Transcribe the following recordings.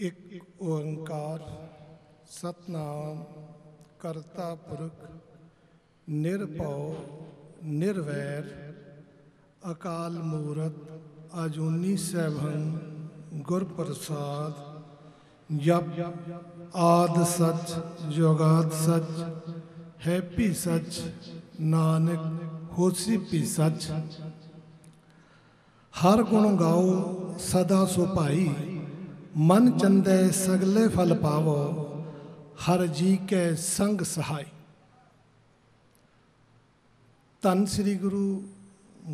एक ओंकार सतनाम करता पुरख निरभौ निर्वैर अकाल मूरत अजूनी सैभं गुर प्रसाद जप आद सच जोगाद सच है भी सच नानक होसी भी सच। हर गुण गाओ सदा सो भाई मन चंदे सगले फल पावो हर जी के संग सहाय। धन श्री गुरु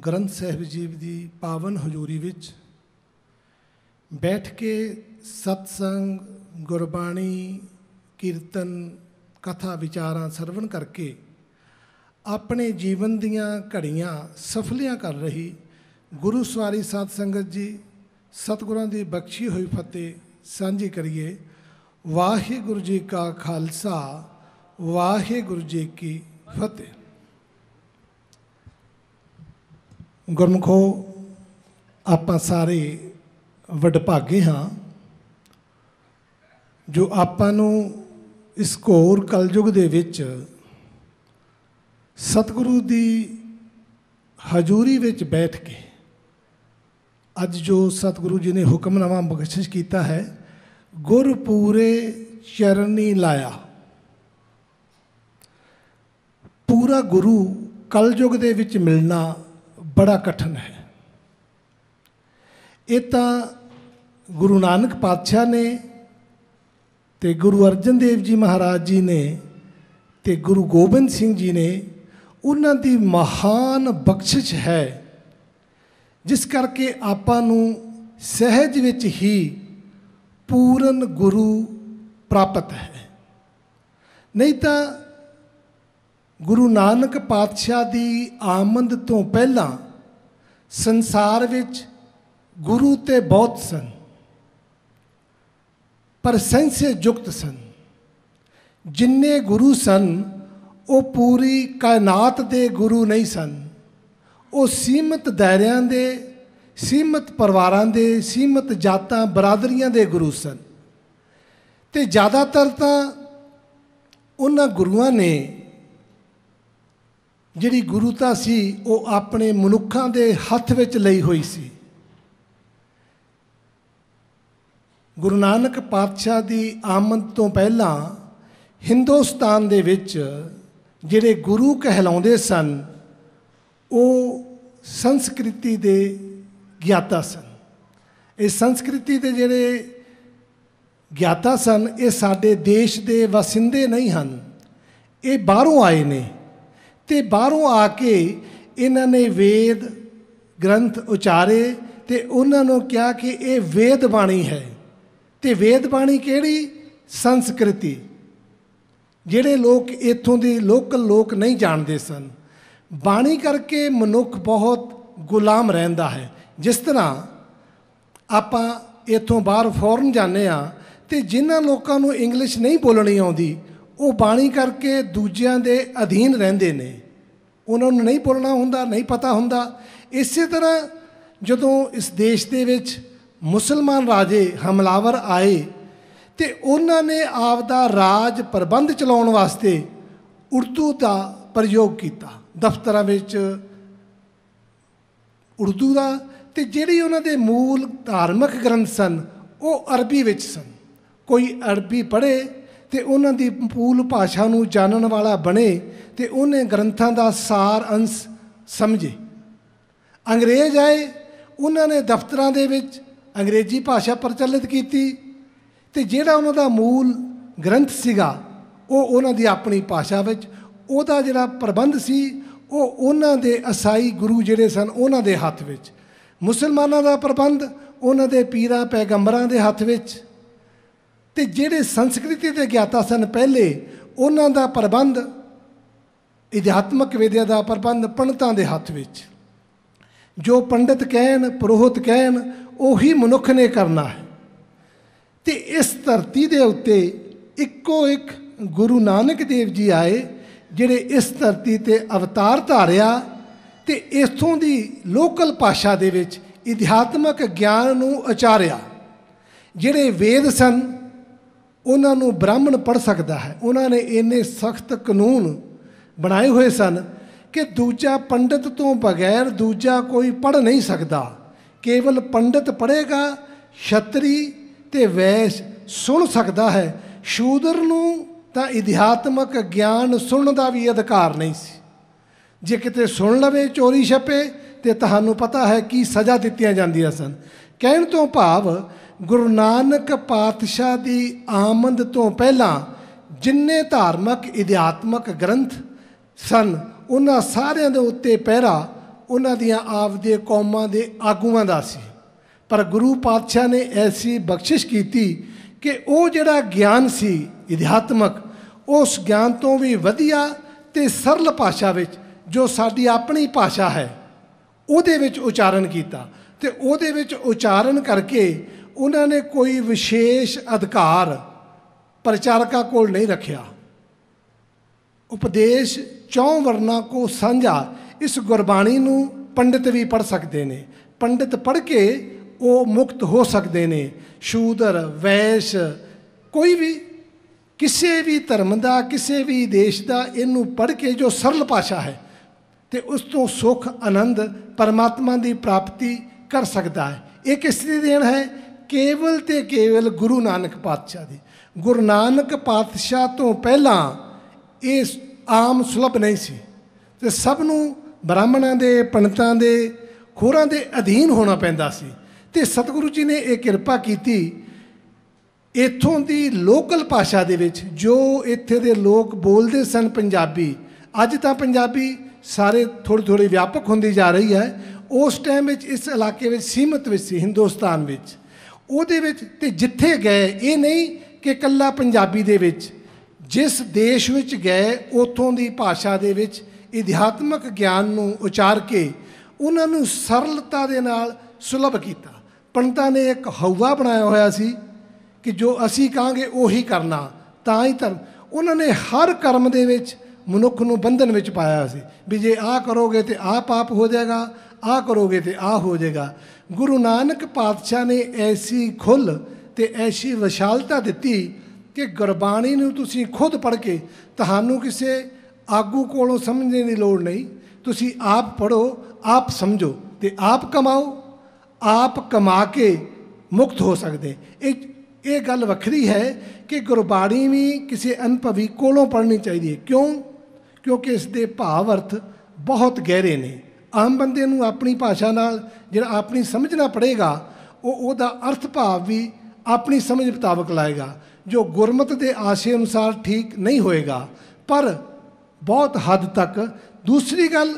ग्रंथ साहिब जी की पावन हजूरी विच बैठ के सत्संग गुरबाणी कीर्तन कथा विचारां सरवण करके अपने जीवन दियां घड़ियां सफलियां कर रही गुरु सवारी साध संगत जी सतगुरां दी बख्शी हुई फतेह सांझी करिए। वाहिगुरु जी का खालसा वाहिगुरु जी की फतेह। गुरमुखो आपां सारे वडभागे हाँ जो आपां नूं इस घोर कलयुग दे विच सतगुरु दी हजूरी विच बैठ के अज जो सतगुरु जी ने हुक्मनामा बख्शिश किया है गुर पूरे चरनी लाया। पूरा गुरु कलयुग दे विच मिलना बड़ा कठिन है। ये तो गुरु नानक पातशाह ने ते गुरु अर्जन देव जी महाराज जी ने ते गुरु गोबिंद सिंह जी ने उन्हां दी महान बख्शिश है जिस करके आपां नूं सहज विच ही पूर्ण गुरु प्राप्त है। नहीं तो गुरु नानक पातशाह की आमद तो पहला संसार विच गुरु ते बहुत सन पर सेंसे युक्त सन। जिन्ने गुरु सन वो पूरी कायनात दे गुरु नहीं सन। वो सीमित दायरियां दे सीमित परिवारां दे सीमित जातां बरादरियां दे गुरु सन। ते ज़्यादातर तो उन्हां गुरुआं ने जिहड़ी गुरुता सी वो अपने मनुखां दे हत्थ विच लई हुई सी। गुरु नानक पातशाह की आमद तो पहला हिंदुस्तान दे विच जिहड़े गुरु कहलाउंदे सन वो संस्कृति दे ज्ञाता सन। ये संस्कृति दे जिहड़े ज्ञाता सन ये साडे देश दे वसिंदे नहीं हन। ये बाहरों आए ने ते बाहरों आके इन्हां ने वेद ग्रंथ उचारे ते उन्हां नूं कहा कि ये वेद बाणी है। ते वेद बाणी किहड़ी संस्कृति जिहड़े लोग इत्थों दे लोकल लोग नहीं जानते सन। बाणी करके मनुख बहुत गुलाम रहिंदा है। जिस तरह आपां इत्थों बाहर फॉरन जाने आ ते जिन्हां लोकां नूं इंग्लिश नहीं बोलनी आउंदी वो बाणी करके दूजियां दे अधीन रहिंदे ने। उन्हां नूं नहीं बोलना हुंदा नहीं पता हुंदा। इसे तरह जदों इस देश दे विच मुसलमान राजे हमलावर आए ते उन्हां ने आपदा राज प्रबंध चलाउण वास्ते उर्दू का प्रयोग किया। दफ्तरां विच उर्दू का ते जिहड़ी उन्हां दे मूल धार्मिक ग्रंथ सन वो अरबी विच सन। कोई अरबी पढ़े ते उन्हां दी मूल भाषा नूं जानन वाला बने ते उन्हें ग्रंथां दा सार अंश समझे। अंग्रेज आए उन्हां ने दफ्तरां दे विच अंग्रेजी भाषा प्रचलित की ते जिहड़ा उन्हां दा मूल ग्रंथ सीगा वो उन्हां दी अपनी भाषा विच उहदा जिहड़ा प्रबंध सी वो उन्हां दे ईसाई गुरु जिहड़े सन उन्हां दे हत्थ विच। मुसलमानां दा प्रबंध उन्हां दे पीरां पैगंबरां दे हत्थ विच ते जिहड़े संस्कृति दे ज्ञाता सन पहले उन्हां दा प्रबंध अध्यात्मक विद्या का प्रबंध पंडितां दे हत्थ विच। जो पंडित कहन पुरोहित कहन उही मनुख ने करना है। ते इस धरती दे उत्ते इक्को एक गुरु नानक देव जी आए जिहड़े इस धरती ते अवतार धारिया ते इत्थों दी लोकल भाषा दे विच अध्यात्मक ज्ञान नूं उचारिया। ਜਿਹੜੇ ਵੇਦ ਸਨ ਉਹਨਾਂ ਨੂੰ ਬ੍ਰਾਹਮਣ ਪੜ੍ਹ ਸਕਦਾ ਹੈ। ਉਹਨਾਂ ਨੇ ਇੰਨੇ ਸਖਤ ਕਾਨੂੰਨ ਬਣਾਏ ਹੋਏ ਸਨ ਕਿ ਦੂਜਾ ਪੰਡਤ ਤੋਂ ਬਗੈਰ ਦੂਜਾ ਕੋਈ ਪੜ੍ਹ ਨਹੀਂ ਸਕਦਾ। ਕੇਵਲ ਪੰਡਤ ਪੜ੍ਹੇਗਾ, ਛਤਰੀ ਤੇ ਵੈਸ਼ ਸੁਣ ਸਕਦਾ ਹੈ। ਸ਼ੂਦਰ ਨੂੰ ਤਾਂ ਅਧਿਆਤਮਕ ਗਿਆਨ ਸੁਣਨ ਦਾ ਵੀ ਅਧਿਕਾਰ ਨਹੀਂ ਸੀ। ਜੇ ਕਿਤੇ ਸੁਣ ਲਵੇ ਚੋਰੀ ਛਪੇ ਤੇ ਤੁਹਾਨੂੰ ਪਤਾ ਹੈ ਕੀ ਸਜ਼ਾ ਦਿੱਤੀਆਂ ਜਾਂਦੀਆਂ ਸਨ। ਕਹਿਣ ਤੋਂ ਭਾਵ ਗੁਰੂ ਨਾਨਕ ਪਾਤਸ਼ਾਹ ਦੀ ਆਮਦ ਤੋਂ ਪਹਿਲਾਂ ਜਿੰਨੇ ਧਾਰਮਿਕ ਅਧਿਆਤਮਕ ਗ੍ਰੰਥ ਸਨ ਉਹਨਾਂ ਸਾਰਿਆਂ ਦੇ ਉੱਤੇ ਪਹਿਰਾ ਉਹਨਾਂ ਦੀਆਂ ਆਪਦੇ ਕੌਮਾਂ ਦੇ ਆਗੂਆਂ ਦਾ ਸੀ। ਪਰ ਗੁਰੂ ਪਾਤਸ਼ਾਹ ਨੇ ਐਸੀ ਬਖਸ਼ਿਸ਼ ਕੀਤੀ ਕਿ ਉਹ ਜਿਹੜਾ ਗਿਆਨ ਸੀ ਅਧਿਆਤਮਕ, ਉਸ ਗਿਆਨ ਤੋਂ ਵੀ ਵਧੀਆ ਤੇ ਸਰਲ ਭਾਸ਼ਾ ਵਿੱਚ, ਜੋ ਸਾਡੀ ਆਪਣੀ ਭਾਸ਼ਾ ਹੈ, ਉਹਦੇ ਵਿੱਚ ਉਚਾਰਨ ਕੀਤਾ। ਤੇ ਉਹਦੇ ਵਿੱਚ ਉਚਾਰਨ ਕਰਕੇ ਉਹਨਾਂ ਨੇ ਕੋਈ ਵਿਸ਼ੇਸ਼ ਅਧਿਕਾਰ ਪ੍ਰਚਾਰਕਾਂ ਕੋਲ ਨਹੀਂ ਰੱਖਿਆ। ਉਪਦੇਸ਼ ਚੌਂ ਵਰਨਾਂ ਕੋ ਸਾਂਝਾ, ਇਸ ਗੁਰਬਾਣੀ ਨੂੰ ਪੰਡਿਤ ਵੀ ਪੜ੍ਹ ਸਕਦੇ ਨੇ। ਪੰਡਿਤ ਪੜ੍ਹ ਕੇ ਉਹ ਮੁਕਤ ਹੋ ਸਕਦੇ ਨੇ। ਸ਼ੂਦਰ, ਵੈਸ਼, ਕੋਈ ਵੀ ਕਿਸੇ ਵੀ ਧਰਮ ਦਾ, ਕਿਸੇ ਵੀ ਦੇਸ਼ ਦਾ ਇਹਨੂੰ ਪੜ੍ਹ ਕੇ ਜੋ ਸਰਲ ਭਾਸ਼ਾ ਹੈ ਤੇ ਉਸ ਤੋਂ ਸੁੱਖ ਆਨੰਦ ਪਰਮਾਤਮਾ ਦੀ ਪ੍ਰਾਪਤੀ ਕਰ ਸਕਦਾ ਹੈ। ਇਹ ਕਿਸ ਦੀ ਦੇਣ ਹੈ? ਕੇਵਲ ਤੇ ਕੇਵਲ ਗੁਰੂ ਨਾਨਕ ਪਾਤਸ਼ਾਹ ਦੀ। ਗੁਰੂ ਨਾਨਕ ਪਾਤਸ਼ਾਹ ਤੋਂ ਪਹਿਲਾਂ ਇਹ ਆਮ ਸੁਲਭ ਨਹੀਂ ਸੀ ਤੇ ਸਭ ਨੂੰ ਬ੍ਰਾਹਮਣਾਂ ਦੇ, ਪੰਡਤਾਂ ਦੇ, ਖੋਰਾਂ ਦੇ ਅਧੀਨ ਹੋਣਾ ਪੈਂਦਾ ਸੀ। ਤੇ ਸਤਿਗੁਰੂ ਜੀ ਨੇ ਇਹ ਕਿਰਪਾ ਕੀਤੀ, ਇੱਥੋਂ ਦੀ ਲੋਕਲ ਭਾਸ਼ਾ ਦੇ ਵਿੱਚ ਜੋ ਇੱਥੇ ਦੇ ਲੋਕ ਬੋਲਦੇ ਸਨ ਪੰਜਾਬੀ। ਅੱਜ ਤਾਂ ਪੰਜਾਬੀ ਸਾਰੇ ਥੋੜ੍ਹੀ ਵਿਆਪਕ ਹੁੰਦੀ ਜਾ ਰਹੀ ਹੈ। ਉਸ ਟਾਈਮ ਵਿੱਚ ਇਸ ਇਲਾਕੇ ਵਿੱਚ ਸੀਮਤ ਵਿੱਚ ਸੀ, ਹਿੰਦੁਸਤਾਨ ਵਿੱਚ। ਉਹਦੇ ਵਿੱਚ ਤੇ ਜਿੱਥੇ ਗਏ, ਇਹ ਨਹੀਂ ਕਿ ਇਕੱਲਾ ਪੰਜਾਬੀ ਦੇ ਵਿੱਚ, ਜਿਸ ਦੇਸ਼ ਵਿੱਚ ਗਏ ਉੱਥੋਂ ਦੀ ਭਾਸ਼ਾ ਦੇ ਵਿੱਚ ਅਧਿਆਤਮਕ ਗਿਆਨ ਨੂੰ ਉਚਾਰ ਕੇ ਉਹਨਾਂ ਨੂੰ ਸਰਲਤਾ ਦੇ ਨਾਲ ਸੁਲਭ ਕੀਤਾ। ਪੰਡਤਾਂ ਨੇ ਇੱਕ ਹਊਆ ਬਣਾਇਆ ਹੋਇਆ ਸੀ ਕਿ ਜੋ ਅਸੀਂ ਕਹਾਂਗੇ ਉਹੀ ਕਰਨਾ, ਤਾਂ ਹੀ ਧਰਮ। ਉਹਨਾਂ ਨੇ ਹਰ ਕਰਮ ਦੇ ਵਿੱਚ ਮਨੁੱਖ ਨੂੰ ਬੰਧਨ ਵਿੱਚ ਪਾਇਆ ਸੀ ਵੀ ਜੇ ਆਹ ਕਰੋਗੇ ਤੇ ਆਹ ਪਾਪ ਹੋ ਜਾਏਗਾ, ਆਹ ਕਰੋਗੇ ਤੇ ਆਹ ਹੋ ਜਾਏਗਾ। ਗੁਰੂ ਨਾਨਕ ਪਾਤਸ਼ਾਹ ਨੇ ਐਸੀ ਖੁੱਲ੍ਹ ਤੇ ਐਸੀ ਵਿਸ਼ਾਲਤਾ ਦਿੱਤੀ ਕਿ ਗੁਰਬਾਣੀ ਨੂੰ ਤੁਸੀਂ ਖੁਦ ਪੜ੍ਹ ਕੇ, ਤੁਹਾਨੂੰ ਕਿਸੇ ਆਗੂ ਕੋਲੋਂ ਸਮਝਣ ਦੀ ਲੋੜ ਨਹੀਂ। ਤੁਸੀਂ ਆਪ ਪੜ੍ਹੋ, ਆਪ ਸਮਝੋ ਤੇ ਆਪ ਕਮਾਓ। ਆਪ ਕਮਾ ਕੇ ਮੁਕਤ ਹੋ ਸਕਦੇ। ਇਹ ਗੱਲ ਵੱਖਰੀ ਹੈ ਕਿ ਗੁਰਬਾਣੀ ਵੀ ਕਿਸੇ ਅਨੁਭਵੀ ਕੋਲੋਂ ਪੜ੍ਹਨੀ ਚਾਹੀਦੀ ਹੈ। ਕਿਉਂਕਿ ਇਸ ਦੇ ਭਾਵ ਅਰਥ ਬਹੁਤ ਗਹਿਰੇ ਨੇ। ਆਮ ਬੰਦੇ ਨੂੰ ਆਪਣੀ ਭਾਸ਼ਾ ਨਾਲ ਜਿਹੜਾ ਆਪਣੀ ਸਮਝਣਾ ਪੜੇਗਾ, ਉਹਦਾ ਅਰਥ ਭਾਵ ਵੀ ਆਪਣੀ ਸਮਝ ਮੁਤਾਬਕ ਲਾਏਗਾ, ਜੋ ਗੁਰਮਤਿ ਦੇ ਆਸ਼ੇ ਅਨੁਸਾਰ ਠੀਕ ਨਹੀਂ ਹੋਏਗਾ, ਪਰ ਬਹੁਤ ਹੱਦ ਤੱਕ। ਦੂਸਰੀ ਗੱਲ,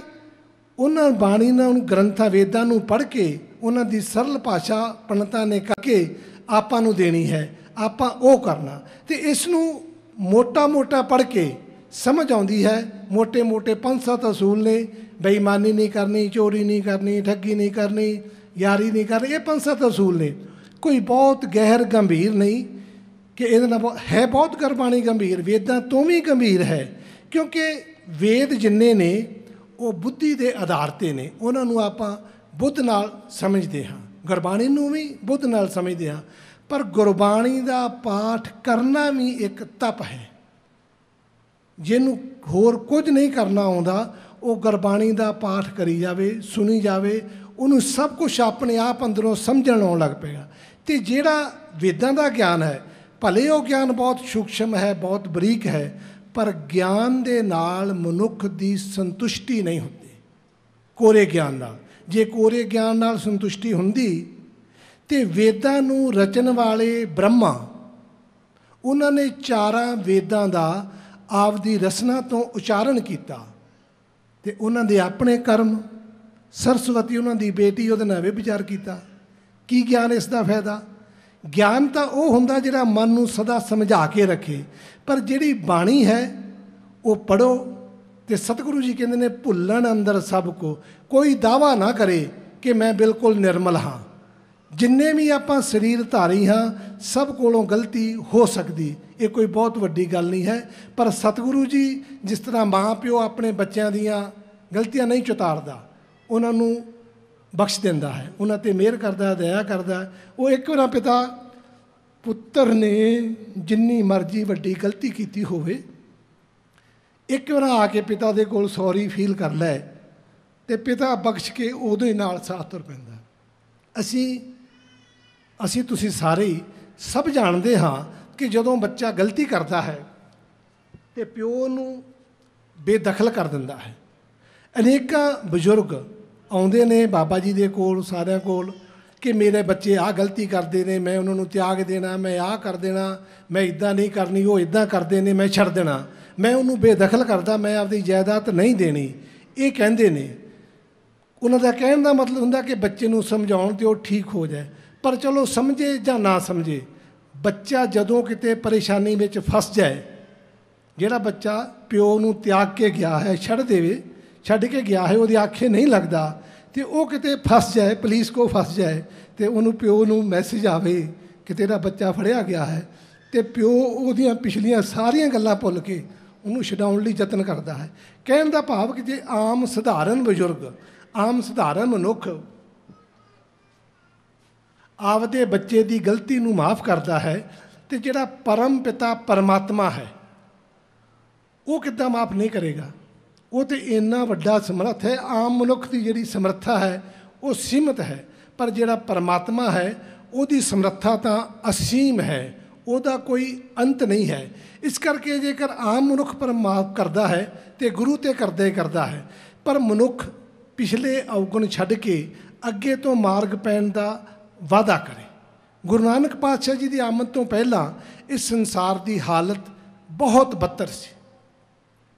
ਉਹਨਾਂ ਬਾਣੀ ਨੂੰ, ਗ੍ਰੰਥਾਂ ਵੇਦਾਂ ਨੂੰ ਪੜ੍ਹ ਕੇ ਉਹਨਾਂ ਦੀ ਸਰਲ ਭਾਸ਼ਾ ਪੰਡਤਾਂ ਨੇ ਕਰਕੇ ਆਪਾਂ ਨੂੰ ਦੇਣੀ ਹੈ, ਆਪਾਂ ਉਹ ਕਰਨਾ। ਤੇ ਇਸ ਨੂੰ ਮੋਟਾ ਪੜ੍ਹ ਕੇ ਸਮਝ ਆਉਂਦੀ ਹੈ। ਮੋਟੇ 5-7 ਅਸੂਲ ਨੇ, ਬੇਈਮਾਨੀ ਨਹੀਂ ਕਰਨੀ, ਚੋਰੀ ਨਹੀਂ ਕਰਨੀ, ਠੱਗੀ ਨਹੀਂ ਕਰਨੀ, ਯਾਰੀ ਨਹੀਂ ਕਰਨੀ। ਇਹ 5-7 ਅਸੂਲ ਨੇ, ਕੋਈ ਬਹੁਤ ਗਹਿਰ ਗੰਭੀਰ ਨਹੀਂ ਕਿ ਇਹਦੇ ਨਾਲ ਹੈ। ਬਹੁਤ ਗੁਰਬਾਣੀ ਗੰਭੀਰ, ਵੇਦਾਂ ਤੋਂ ਵੀ ਗੰਭੀਰ ਹੈ, ਕਿਉਂਕਿ ਵੇਦ ਜਿੰਨੇ ਨੇ ਉਹ ਬੁੱਧੀ ਦੇ ਆਧਾਰ 'ਤੇ ਨੇ। ਉਹਨਾਂ ਨੂੰ ਆਪਾਂ ਬੁੱਧ ਨਾਲ ਸਮਝਦੇ ਹਾਂ, ਗੁਰਬਾਣੀ ਨੂੰ ਵੀ ਬੁੱਧ ਨਾਲ ਸਮਝਦੇ ਹਾਂ। ਪਰ ਗੁਰਬਾਣੀ ਦਾ ਪਾਠ ਕਰਨਾ ਵੀ ਇੱਕ ਤਪ ਹੈ। ਜਿਹਨੂੰ ਹੋਰ ਕੁਝ ਨਹੀਂ ਕਰਨਾ ਆਉਂਦਾ, ਉਹ ਗੁਰਬਾਣੀ ਦਾ ਪਾਠ ਕਰੀ ਜਾਵੇ, ਸੁਣੀ ਜਾਵੇ, ਉਹਨੂੰ ਸਭ ਕੁਝ ਆਪਣੇ ਆਪ ਅੰਦਰੋਂ ਸਮਝਣ ਆਉਣ ਲੱਗ ਪਏਗਾ। ਅਤੇ ਜਿਹੜਾ ਵੇਦਾਂ ਦਾ ਗਿਆਨ ਹੈ, ਭਲੇ ਉਹ ਗਿਆਨ ਬਹੁਤ ਸੂਖਸ਼ਮ ਹੈ, ਬਹੁਤ ਬਰੀਕ ਹੈ, ਪਰ ਗਿਆਨ ਦੇ ਨਾਲ ਮਨੁੱਖ ਦੀ ਸੰਤੁਸ਼ਟੀ ਨਹੀਂ ਹੁੰਦੀ ਕੋਰੇ ਗਿਆਨ ਨਾਲ। ਜੇ ਕੋਰੇ ਗਿਆਨ ਨਾਲ ਸੰਤੁਸ਼ਟੀ ਹੁੰਦੀ ਤੇ ਵੇਦਾਂ ਨੂੰ ਰਚਣ ਵਾਲੇ ਬ੍ਰਹਮਾ, ਉਹਨਾਂ ਨੇ 4 ਵੇਦਾਂ ਦਾ ਆਪਦੀ ਰਸਨਾ ਤੋਂ ਉਚਾਰਨ ਕੀਤਾ ਤੇ ਉਹਨਾਂ ਦੇ ਆਪਣੇ ਕਰਮ। ਸਰਸਵਤੀ ਉਹਨਾਂ ਦੀ ਬੇਟੀ, ਉਹਦੇ ਨਾਲ ਵਿਚਾਰ ਕੀਤਾ। ਕੀ ਗਿਆਨ ਇਸ ਦਾ ਫਾਇਦਾ? ਗਿਆਨ ਤਾਂ ਉਹ ਹੁੰਦਾ ਜਿਹੜਾ ਮਨ ਨੂੰ ਸਦਾ ਸਮਝਾ ਕੇ ਰੱਖੇ, ਪਰ ਜਿਹੜੀ ਬਾਣੀ ਹੈ ਉਹ ਪੜ੍ਹੋ। ਤੇ ਸਤਿਗੁਰੂ ਜੀ ਕਹਿੰਦੇ ਨੇ, ਭੁੱਲਣ ਅੰਦਰ ਸਭ ਕੋ, ਕੋਈ ਦਾਵਾ ਨਾ ਕਰੇ ਕਿ ਮੈਂ ਬਿਲਕੁਲ ਨਿਰਮਲ ਹਾਂ। ਜਿੰਨੇ ਵੀ ਆਪਾਂ ਸਰੀਰ ਧਾਰੀ ਹਾਂ, ਸਭ ਕੋਲੋਂ ਗਲਤੀ ਹੋ ਸਕਦੀ, ਇਹ ਕੋਈ ਬਹੁਤ ਵੱਡੀ ਗੱਲ ਨਹੀਂ ਹੈ। ਪਰ ਸਤਿਗੁਰੂ ਜੀ ਜਿਸ ਤਰ੍ਹਾਂ ਮਾਂ ਪਿਓ ਆਪਣੇ ਬੱਚਿਆਂ ਦੀਆਂ ਗਲਤੀਆਂ ਨਹੀਂ ਚੁਤਾਰਦਾ, ਉਹਨਾਂ ਨੂੰ ਬਖਸ਼ ਦਿੰਦਾ ਹੈ, ਉਹਨਾਂ 'ਤੇ ਮਿਹਰ ਕਰਦਾ, ਦਇਆ ਕਰਦਾ। ਉਹ ਇੱਕ ਵਾਰ ਪਿਤਾ ਪੁੱਤਰ ਨੇ ਜਿੰਨੀ ਮਰਜ਼ੀ ਵੱਡੀ ਗਲਤੀ ਕੀਤੀ ਹੋਵੇ, ਇੱਕ ਵਾਰ ਆ ਕੇ ਪਿਤਾ ਦੇ ਕੋਲ ਸੌਰੀ ਫੀਲ ਕਰ ਲੈ ਤੇ ਪਿਤਾ ਬਖਸ਼ ਕੇ ਉਦੋਂ ਹੀ ਨਾਲ ਸਾਥ ਤੁਰ ਪੈਂਦਾ। ਅਸੀਂ ਤੁਸੀਂ ਸਾਰੇ ਹੀ ਸਭ ਜਾਣਦੇ ਹਾਂ ਕਿ ਜਦੋਂ ਬੱਚਾ ਗਲਤੀ ਕਰਦਾ ਹੈ ਤੇ ਪਿਓ ਨੂੰ ਬੇਦਖਲ ਕਰ ਦਿੰਦਾ ਹੈ। ਅਨੇਕਾਂ ਬਜ਼ੁਰਗ ਆਉਂਦੇ ਨੇ ਬਾਬਾ ਜੀ ਦੇ ਕੋਲ, ਸਾਰਿਆਂ ਕੋਲ, ਕਿ ਮੇਰੇ ਬੱਚੇ ਆਹ ਗਲਤੀ ਕਰਦੇ ਨੇ, ਮੈਂ ਉਹਨਾਂ ਨੂੰ ਤਿਆਗ ਦੇਣਾ, ਮੈਂ ਆਹ ਕਰ ਦੇਣਾ, ਮੈਂ ਇੱਦਾਂ ਨਹੀਂ ਕਰਨੀ, ਉਹ ਇੱਦਾਂ ਕਰਦੇ ਨੇ, ਮੈਂ ਛੱਡ ਦੇਣਾ, ਮੈਂ ਉਹਨੂੰ ਬੇਦਖਲ ਕਰਦਾ, ਮੈਂ ਆਪਦੀ ਜਾਇਦਾਦ ਨਹੀਂ ਦੇਣੀ, ਇਹ ਕਹਿੰਦੇ ਨੇ। ਉਹਨਾਂ ਦਾ ਕਹਿਣ ਦਾ ਮਤਲਬ ਹੁੰਦਾ ਕਿ ਬੱਚੇ ਨੂੰ ਸਮਝਾਉਣ ਤੇ ਉਹ ਠੀਕ ਹੋ ਜਾਏ। ਪਰ ਚਲੋ ਸਮਝੇ ਜਾਂ ਨਾ ਸਮਝੇ, ਬੱਚਾ ਜਦੋਂ ਕਿਤੇ ਪਰੇਸ਼ਾਨੀ ਵਿੱਚ ਫਸ ਜਾਏ, ਜਿਹੜਾ ਬੱਚਾ ਪਿਓ ਨੂੰ ਤਿਆਗ ਕੇ ਗਿਆ ਹੈ, ਛੱਡ ਕੇ ਗਿਆ ਹੈ, ਉਹਦੀ ਆਖੇ ਨਹੀਂ ਲੱਗਦਾ ਤੇ ਉਹ ਕਿਤੇ ਫਸ ਜਾਏ, ਪੁਲਿਸ ਕੋਲ ਫਸ ਜਾਏ ਤੇ ਉਹਨੂੰ ਪਿਓ ਨੂੰ ਮੈਸੇਜ ਆਵੇ ਕਿ ਤੇਰਾ ਬੱਚਾ ਫੜਿਆ ਗਿਆ ਹੈ, ਤੇ ਪਿਓ ਉਹਦੀਆਂ ਪਿਛਲੀਆਂ ਸਾਰੀਆਂ ਗੱਲਾਂ ਭੁੱਲ ਕੇ ਉਹਨੂੰ ਛਡਾਉਣ ਲਈ ਯਤਨ ਕਰਦਾ ਹੈ। ਕਹਿਣ ਦਾ ਭਾਵ ਕਿ ਜੇ ਆਮ ਸਧਾਰਨ ਬਜ਼ੁਰਗ, ਆਮ ਸਧਾਰਨ ਮਨੁੱਖ ਆਪਦੇ ਬੱਚੇ ਦੀ ਗਲਤੀ ਨੂੰ ਮਾਫ ਕਰਦਾ ਹੈ, ਤੇ ਜਿਹੜਾ ਪਰਮ ਪਿਤਾ ਪਰਮਾਤਮਾ ਹੈ ਉਹ ਕਿੱਦਾਂ ਮਾਫ ਨਹੀਂ ਕਰੇਗਾ? ਉਹ ਤਾਂ ਇੰਨਾ ਵੱਡਾ ਸਮਰੱਥ ਹੈ। ਆਮ ਮਨੁੱਖ ਦੀ ਜਿਹੜੀ ਸਮਰੱਥਾ ਹੈ ਉਹ ਸੀਮਤ ਹੈ, ਪਰ ਜਿਹੜਾ ਪਰਮਾਤਮਾ ਹੈ ਉਹਦੀ ਸਮਰੱਥਾ ਤਾਂ ਅਸੀਮ ਹੈ, ਉਹਦਾ ਕੋਈ ਅੰਤ ਨਹੀਂ ਹੈ। ਇਸ ਕਰਕੇ ਜੇਕਰ ਆਮ ਮਨੁੱਖ ਪਰ ਮਾਫ ਕਰਦਾ ਹੈ ਤੇ ਗੁਰੂ ਤੇ ਕਰਦਾ ਹੀ ਕਰਦਾ ਹੈ, ਪਰ ਮਨੁੱਖ ਪਿਛਲੇ ਅਵਗੁਣ ਛੱਡ ਕੇ ਅੱਗੇ ਤੋਂ ਮਾਰਗ ਪੈਣ ਦਾ ਵਾਅਦਾ ਕਰੇ। ਗੁਰੂ ਨਾਨਕ ਪਾਤਸ਼ਾਹ ਜੀ ਦੀ ਆਮਦ ਤੋਂ ਪਹਿਲਾਂ ਇਸ ਸੰਸਾਰ ਦੀ ਹਾਲਤ ਬਹੁਤ ਬੱਤਰ ਸੀ।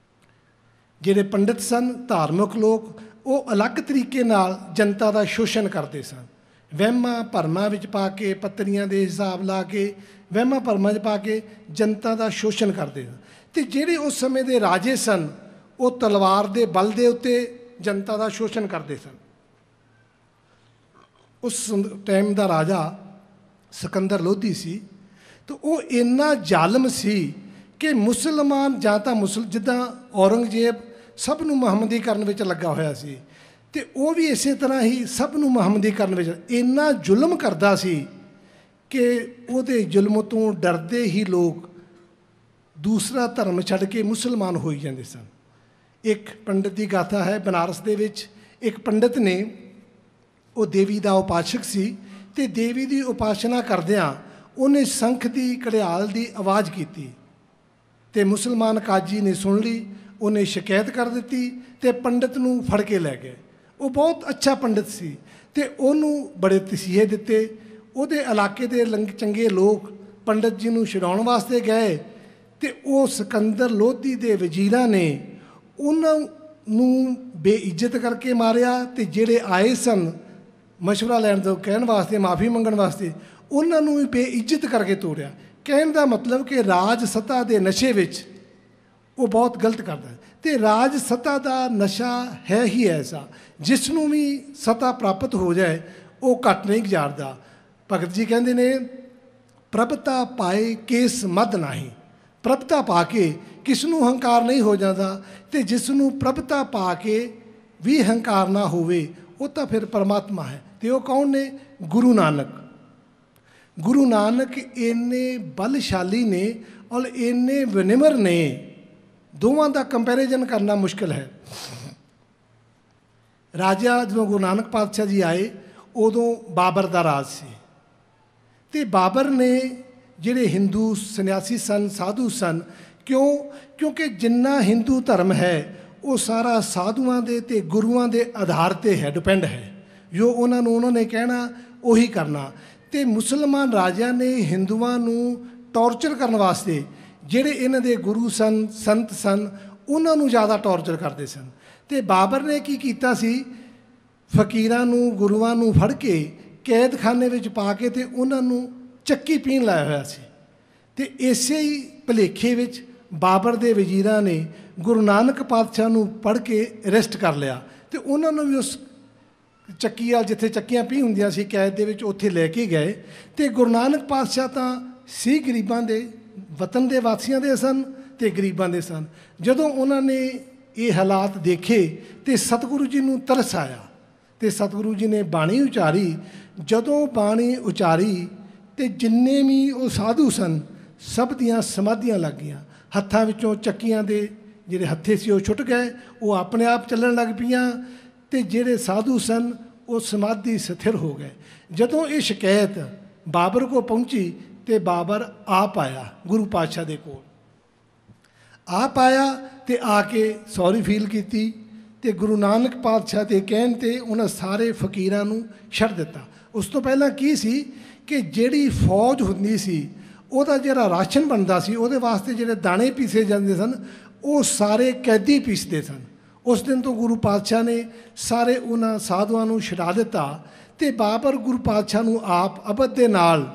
ਜਿਹੜੇ ਪੰਡਿਤ ਸਨ, ਧਾਰਮਿਕ ਲੋਕ, ਉਹ ਅਲੱਗ ਤਰੀਕੇ ਨਾਲ ਜਨਤਾ ਦਾ ਸ਼ੋਸ਼ਣ ਕਰਦੇ ਸਨ। ਵਹਿਮਾਂ ਭਰਮਾਂ ਵਿੱਚ ਪਾ ਕੇ, ਪੱਤਰੀਆਂ ਦੇ ਹਿਸਾਬ ਲਾ ਕੇ, ਵਹਿਮਾਂ ਭਰਮਾਂ 'ਚ ਪਾ ਕੇ ਜਨਤਾ ਦਾ ਸ਼ੋਸ਼ਣ ਕਰਦੇ ਸਨ। ਅਤੇ ਜਿਹੜੇ ਉਸ ਸਮੇਂ ਦੇ ਰਾਜੇ ਸਨ, ਉਹ ਤਲਵਾਰ ਦੇ ਬਲ ਦੇ ਉੱਤੇ ਜਨਤਾ ਦਾ ਸ਼ੋਸ਼ਣ ਕਰਦੇ ਸਨ। ਉਸ ਟਾਈਮ ਦਾ ਰਾਜਾ ਸਿਕੰਦਰ ਲੋਧੀ ਸੀ, ਅਤੇ ਉਹ ਇੰਨਾ ਜ਼ਾਲਮ ਸੀ ਕਿ ਮੁਸਲਮਾਨ ਜਾਂ ਤਾਂ ਜਿੱਦਾਂ ਔਰੰਗਜ਼ੇਬ ਸਭ ਨੂੰ ਮੁਹੰਮਦੀ ਕਰਨ ਵਿੱਚ ਲੱਗਾ ਹੋਇਆ ਸੀ, ਅਤੇ ਉਹ ਵੀ ਇਸੇ ਤਰ੍ਹਾਂ ਹੀ ਸਭ ਨੂੰ ਮੁਹੰਮਦੀ ਕਰਨ ਵਿੱਚ ਇੰਨਾ ਜ਼ੁਲਮ ਕਰਦਾ ਸੀ ਕਿ ਉਹਦੇ ਜ਼ੁਲਮ ਤੋਂ ਡਰਦੇ ਹੀ ਲੋਕ ਦੂਸਰਾ ਧਰਮ ਛੱਡ ਕੇ ਮੁਸਲਮਾਨ ਹੋਈ ਜਾਂਦੇ ਸਨ। ਇੱਕ ਪੰਡਿਤ ਦੀ ਗਾਥਾ ਹੈ ਬਨਾਰਸ ਦੇ ਵਿੱਚ। ਇੱਕ ਪੰਡਿਤ ਨੇ, ਉਹ ਦੇਵੀ ਦਾ ਉਪਾਸ਼ਕ ਸੀ, ਅਤੇ ਦੇਵੀ ਦੀ ਉਪਾਸਨਾ ਕਰਦਿਆਂ ਉਹਨੇ ਸ਼ੰਖ ਦੀ ਘੜਿਆਲ ਦੀ ਆਵਾਜ਼ ਕੀਤੀ, ਅਤੇ ਮੁਸਲਮਾਨ ਕਾਜੀ ਨੇ ਸੁਣ ਲਈ। ਉਹਨੇ ਸ਼ਿਕਾਇਤ ਕਰ ਦਿੱਤੀ ਅਤੇ ਪੰਡਿਤ ਨੂੰ ਫੜ ਕੇ ਲੈ ਗਏ। ਉਹ ਬਹੁਤ ਅੱਛਾ ਪੰਡਿਤ ਸੀ ਅਤੇ ਉਹਨੂੰ ਬੜੇ ਤਸੀਹੇ ਦਿੱਤੇ। ਉਹਦੇ ਇਲਾਕੇ ਦੇ ਚੰਗੇ ਲੋਕ ਪੰਡਿਤ ਜੀ ਨੂੰ ਛਡਾਉਣ ਵਾਸਤੇ ਗਏ, ਅਤੇ ਉਹ ਸਿਕੰਦਰ ਲੋਧੀ ਦੇ ਵਜ਼ੀਰਾਂ ਨੇ ਉਹਨਾਂ ਨੂੰ ਬੇਇੱਜ਼ਤ ਕਰਕੇ ਮਾਰਿਆ, ਅਤੇ ਜਿਹੜੇ ਆਏ ਸਨ ਮਸ਼ਵਰਾ ਲੈਣ ਤੋਂ ਕਹਿਣ ਵਾਸਤੇ, ਮਾਫੀ ਮੰਗਣ ਵਾਸਤੇ, ਉਹਨਾਂ ਨੂੰ ਵੀ ਬੇਇੱਜ਼ਤ ਕਰਕੇ ਤੋੜਿਆ। ਕਹਿਣ ਦਾ ਮਤਲਬ ਕਿ ਰਾਜ ਸੱਤਾ ਦੇ ਨਸ਼ੇ ਵਿੱਚ ਉਹ ਬਹੁਤ ਗਲਤ ਕਰਦਾ ਹੈ। ਅਤੇ ਰਾਜ ਸੱਤਾ ਦਾ ਨਸ਼ਾ ਹੈ ਹੀ ਐਸਾ, ਜਿਸ ਨੂੰ ਵੀ ਸੱਤਾ ਪ੍ਰਾਪਤ ਹੋ ਜਾਏ ਉਹ ਘੱਟ ਨਹੀਂ ਗੁਜ਼ਾਰਦਾ। ਭਗਤ ਜੀ ਕਹਿੰਦੇ ਨੇ, ਪ੍ਰਭਤਾ ਪਾਏ ਕੇਸ ਮਦ ਨਾਹੀਂ। ਪ੍ਰਭਤਾ ਪਾ ਕੇ ਕਿਸ ਨੂੰ ਹੰਕਾਰ ਨਹੀਂ ਹੋ ਜਾਂਦਾ, ਅਤੇ ਜਿਸ ਨੂੰ ਪ੍ਰਭਤਾ ਪਾ ਕੇ ਵੀ ਹੰਕਾਰ ਨਾ ਹੋਵੇ ਉਹ ਤਾਂ ਫਿਰ ਪਰਮਾਤਮਾ ਹੈ। ਅਤੇ ਉਹ ਕੌਣ ਨੇ? ਗੁਰੂ ਨਾਨਕ। ਗੁਰੂ ਨਾਨਕ ਇੰਨੇ ਬਲਸ਼ਾਲੀ ਨੇ ਔਰ ਇੰਨੇ ਵਿਨਿਮਰ ਨੇ, ਦੋਵਾਂ ਦਾ ਕੰਪੈਰੀਜ਼ਨ ਕਰਨਾ ਮੁਸ਼ਕਿਲ ਹੈ। ਰਾਜਾ ਜਦੋਂ ਗੁਰੂ ਨਾਨਕ ਪਾਤਸ਼ਾਹ ਜੀ ਆਏ ਉਦੋਂ ਬਾਬਰ ਦਾ ਰਾਜ ਸੀ, ਅਤੇ ਬਾਬਰ ਨੇ ਜਿਹੜੇ ਹਿੰਦੂ ਸੰਨਿਆਸੀ ਸਨ, ਸਾਧੂ ਸਨ, ਕਿਉਂਕਿ ਜਿੰਨਾ ਹਿੰਦੂ ਧਰਮ ਹੈ ਉਹ ਸਾਰਾ ਸਾਧੂਆਂ ਦੇ ਅਤੇ ਗੁਰੂਆਂ ਦੇ ਆਧਾਰ 'ਤੇ ਹੈ, ਡਿਪੈਂਡ ਹੈ। ਜੋ ਉਹਨਾਂ ਨੇ ਕਹਿਣਾ ਉਹੀ ਕਰਨਾ। ਅਤੇ ਮੁਸਲਮਾਨ ਰਾਜਿਆਂ ਨੇ ਹਿੰਦੂਆਂ ਨੂੰ ਟੌਰਚਰ ਕਰਨ ਵਾਸਤੇ ਜਿਹੜੇ ਇਹਨਾਂ ਦੇ ਗੁਰੂ ਸਨ, ਸੰਤ ਸਨ, ਉਹਨਾਂ ਨੂੰ ਜ਼ਿਆਦਾ ਟੌਰਚਰ ਕਰਦੇ ਸਨ। ਅਤੇ ਬਾਬਰ ਨੇ ਕੀ ਕੀਤਾ ਸੀ, ਫਕੀਰਾਂ ਨੂੰ, ਗੁਰੂਆਂ ਨੂੰ ਫੜ ਕੇ ਕੈਦਖਾਨੇ ਵਿੱਚ ਪਾ ਕੇ ਅਤੇ ਉਹਨਾਂ ਨੂੰ ਚੱਕੀ ਪੀਣ ਲਾਇਆ ਹੋਇਆ ਸੀ। ਅਤੇ ਇਸੇ ਹੀ ਭੁਲੇਖੇ ਵਿੱਚ ਬਾਬਰ ਦੇ ਵਜ਼ੀਰਾਂ ਨੇ ਗੁਰੂ ਨਾਨਕ ਪਾਤਸ਼ਾਹ ਨੂੰ ਪੜ੍ਹ ਕੇ ਅਰੈਸਟ ਕਰ ਲਿਆ, ਅਤੇ ਉਹਨਾਂ ਨੂੰ ਵੀ ਉਸ ਚੱਕੀ ਵਾਲ, ਜਿੱਥੇ ਚੱਕੀਆਂ ਪੀ ਹੁੰਦੀਆਂ ਸੀ ਕੈਦ ਦੇ ਵਿੱਚ, ਉੱਥੇ ਲੈ ਕੇ ਗਏ। ਅਤੇ ਗੁਰੂ ਨਾਨਕ ਪਾਤਸ਼ਾਹ ਤਾਂ ਸੀ ਗਰੀਬਾਂ ਦੇ, ਵਤਨ ਦੇ ਵਾਸੀਆਂ ਦੇ ਸਨ ਅਤੇ ਗਰੀਬਾਂ ਦੇ ਸਨ। ਜਦੋਂ ਉਹਨਾਂ ਨੇ ਇਹ ਹਾਲਾਤ ਦੇਖੇ ਅਤੇ ਸਤਿਗੁਰੂ ਜੀ ਨੂੰ ਤਰਸ ਆਇਆ, ਅਤੇ ਸਤਿਗੁਰੂ ਜੀ ਨੇ ਬਾਣੀ ਉਚਾਰੀ। ਜਦੋਂ ਬਾਣੀ ਉਚਾਰੀ ਤੇ ਜਿੰਨੇ ਵੀ ਉਹ ਸਾਧੂ ਸਨ ਸਭ ਦੀਆਂ ਸਮਾਧੀਆਂ ਲੱਗ ਗਈਆਂ। ਹੱਥਾਂ ਵਿੱਚੋਂ ਚੱਕੀਆਂ ਦੇ ਜਿਹੜੇ ਹੱਥੇ ਸੀ ਉਹ ਛੁੱਟ ਗਏ, ਉਹ ਆਪਣੇ ਆਪ ਚੱਲਣ ਲੱਗ ਪਈਆਂ ਤੇ ਜਿਹੜੇ ਸਾਧੂ ਸਨ ਉਹ ਸਮਾਧੀ ਸਥਿਰ ਹੋ ਗਏ। ਜਦੋਂ ਇਹ ਸ਼ਿਕਾਇਤ ਬਾਬਰ ਕੋਲ ਪਹੁੰਚੀ ਤੇ ਬਾਬਰ ਆਪ ਆਇਆ ਗੁਰੂ ਪਾਤਸ਼ਾਹ ਦੇ ਕੋਲ, ਆਪ ਆਇਆ ਤੇ ਆ ਕੇ ਸੌਰੀ ਫੀਲ ਕੀਤੀ ਤੇ ਗੁਰੂ ਨਾਨਕ ਪਾਤਸ਼ਾਹ ਦੇ ਕਹਿਣ ਤੇ ਉਹਨਾਂ ਸਾਰੇ ਫਕੀਰਾਂ ਨੂੰ ਛੱਡ ਦਿੱਤਾ। ਉਸ ਤੋਂ ਪਹਿਲਾਂ ਕੀ ਸੀ ਕਿ ਜਿਹੜੀ ਫੌਜ ਹੁੰਦੀ ਸੀ ਉਹਦਾ ਜਿਹੜਾ ਰਾਸ਼ਨ ਬਣਦਾ ਸੀ ਉਹਦੇ ਵਾਸਤੇ ਜਿਹੜੇ ਦਾਣੇ ਪੀਸੇ ਜਾਂਦੇ ਸਨ ਉਹ ਸਾਰੇ ਕੈਦੀ ਪੀਸਦੇ ਸਨ। ਉਸ ਦਿਨ ਤੋਂ ਗੁਰੂ ਪਾਤਸ਼ਾਹ ਨੇ ਸਾਰੇ ਉਹਨਾਂ ਸਾਧੂਆਂ ਨੂੰ ਛੁਡਾ ਦਿੱਤਾ ਤੇ ਬਾਬਰ ਗੁਰੂ ਪਾਤਸ਼ਾਹ ਨੂੰ ਆਪ ਅਬਦ ਦੇ ਨਾਲ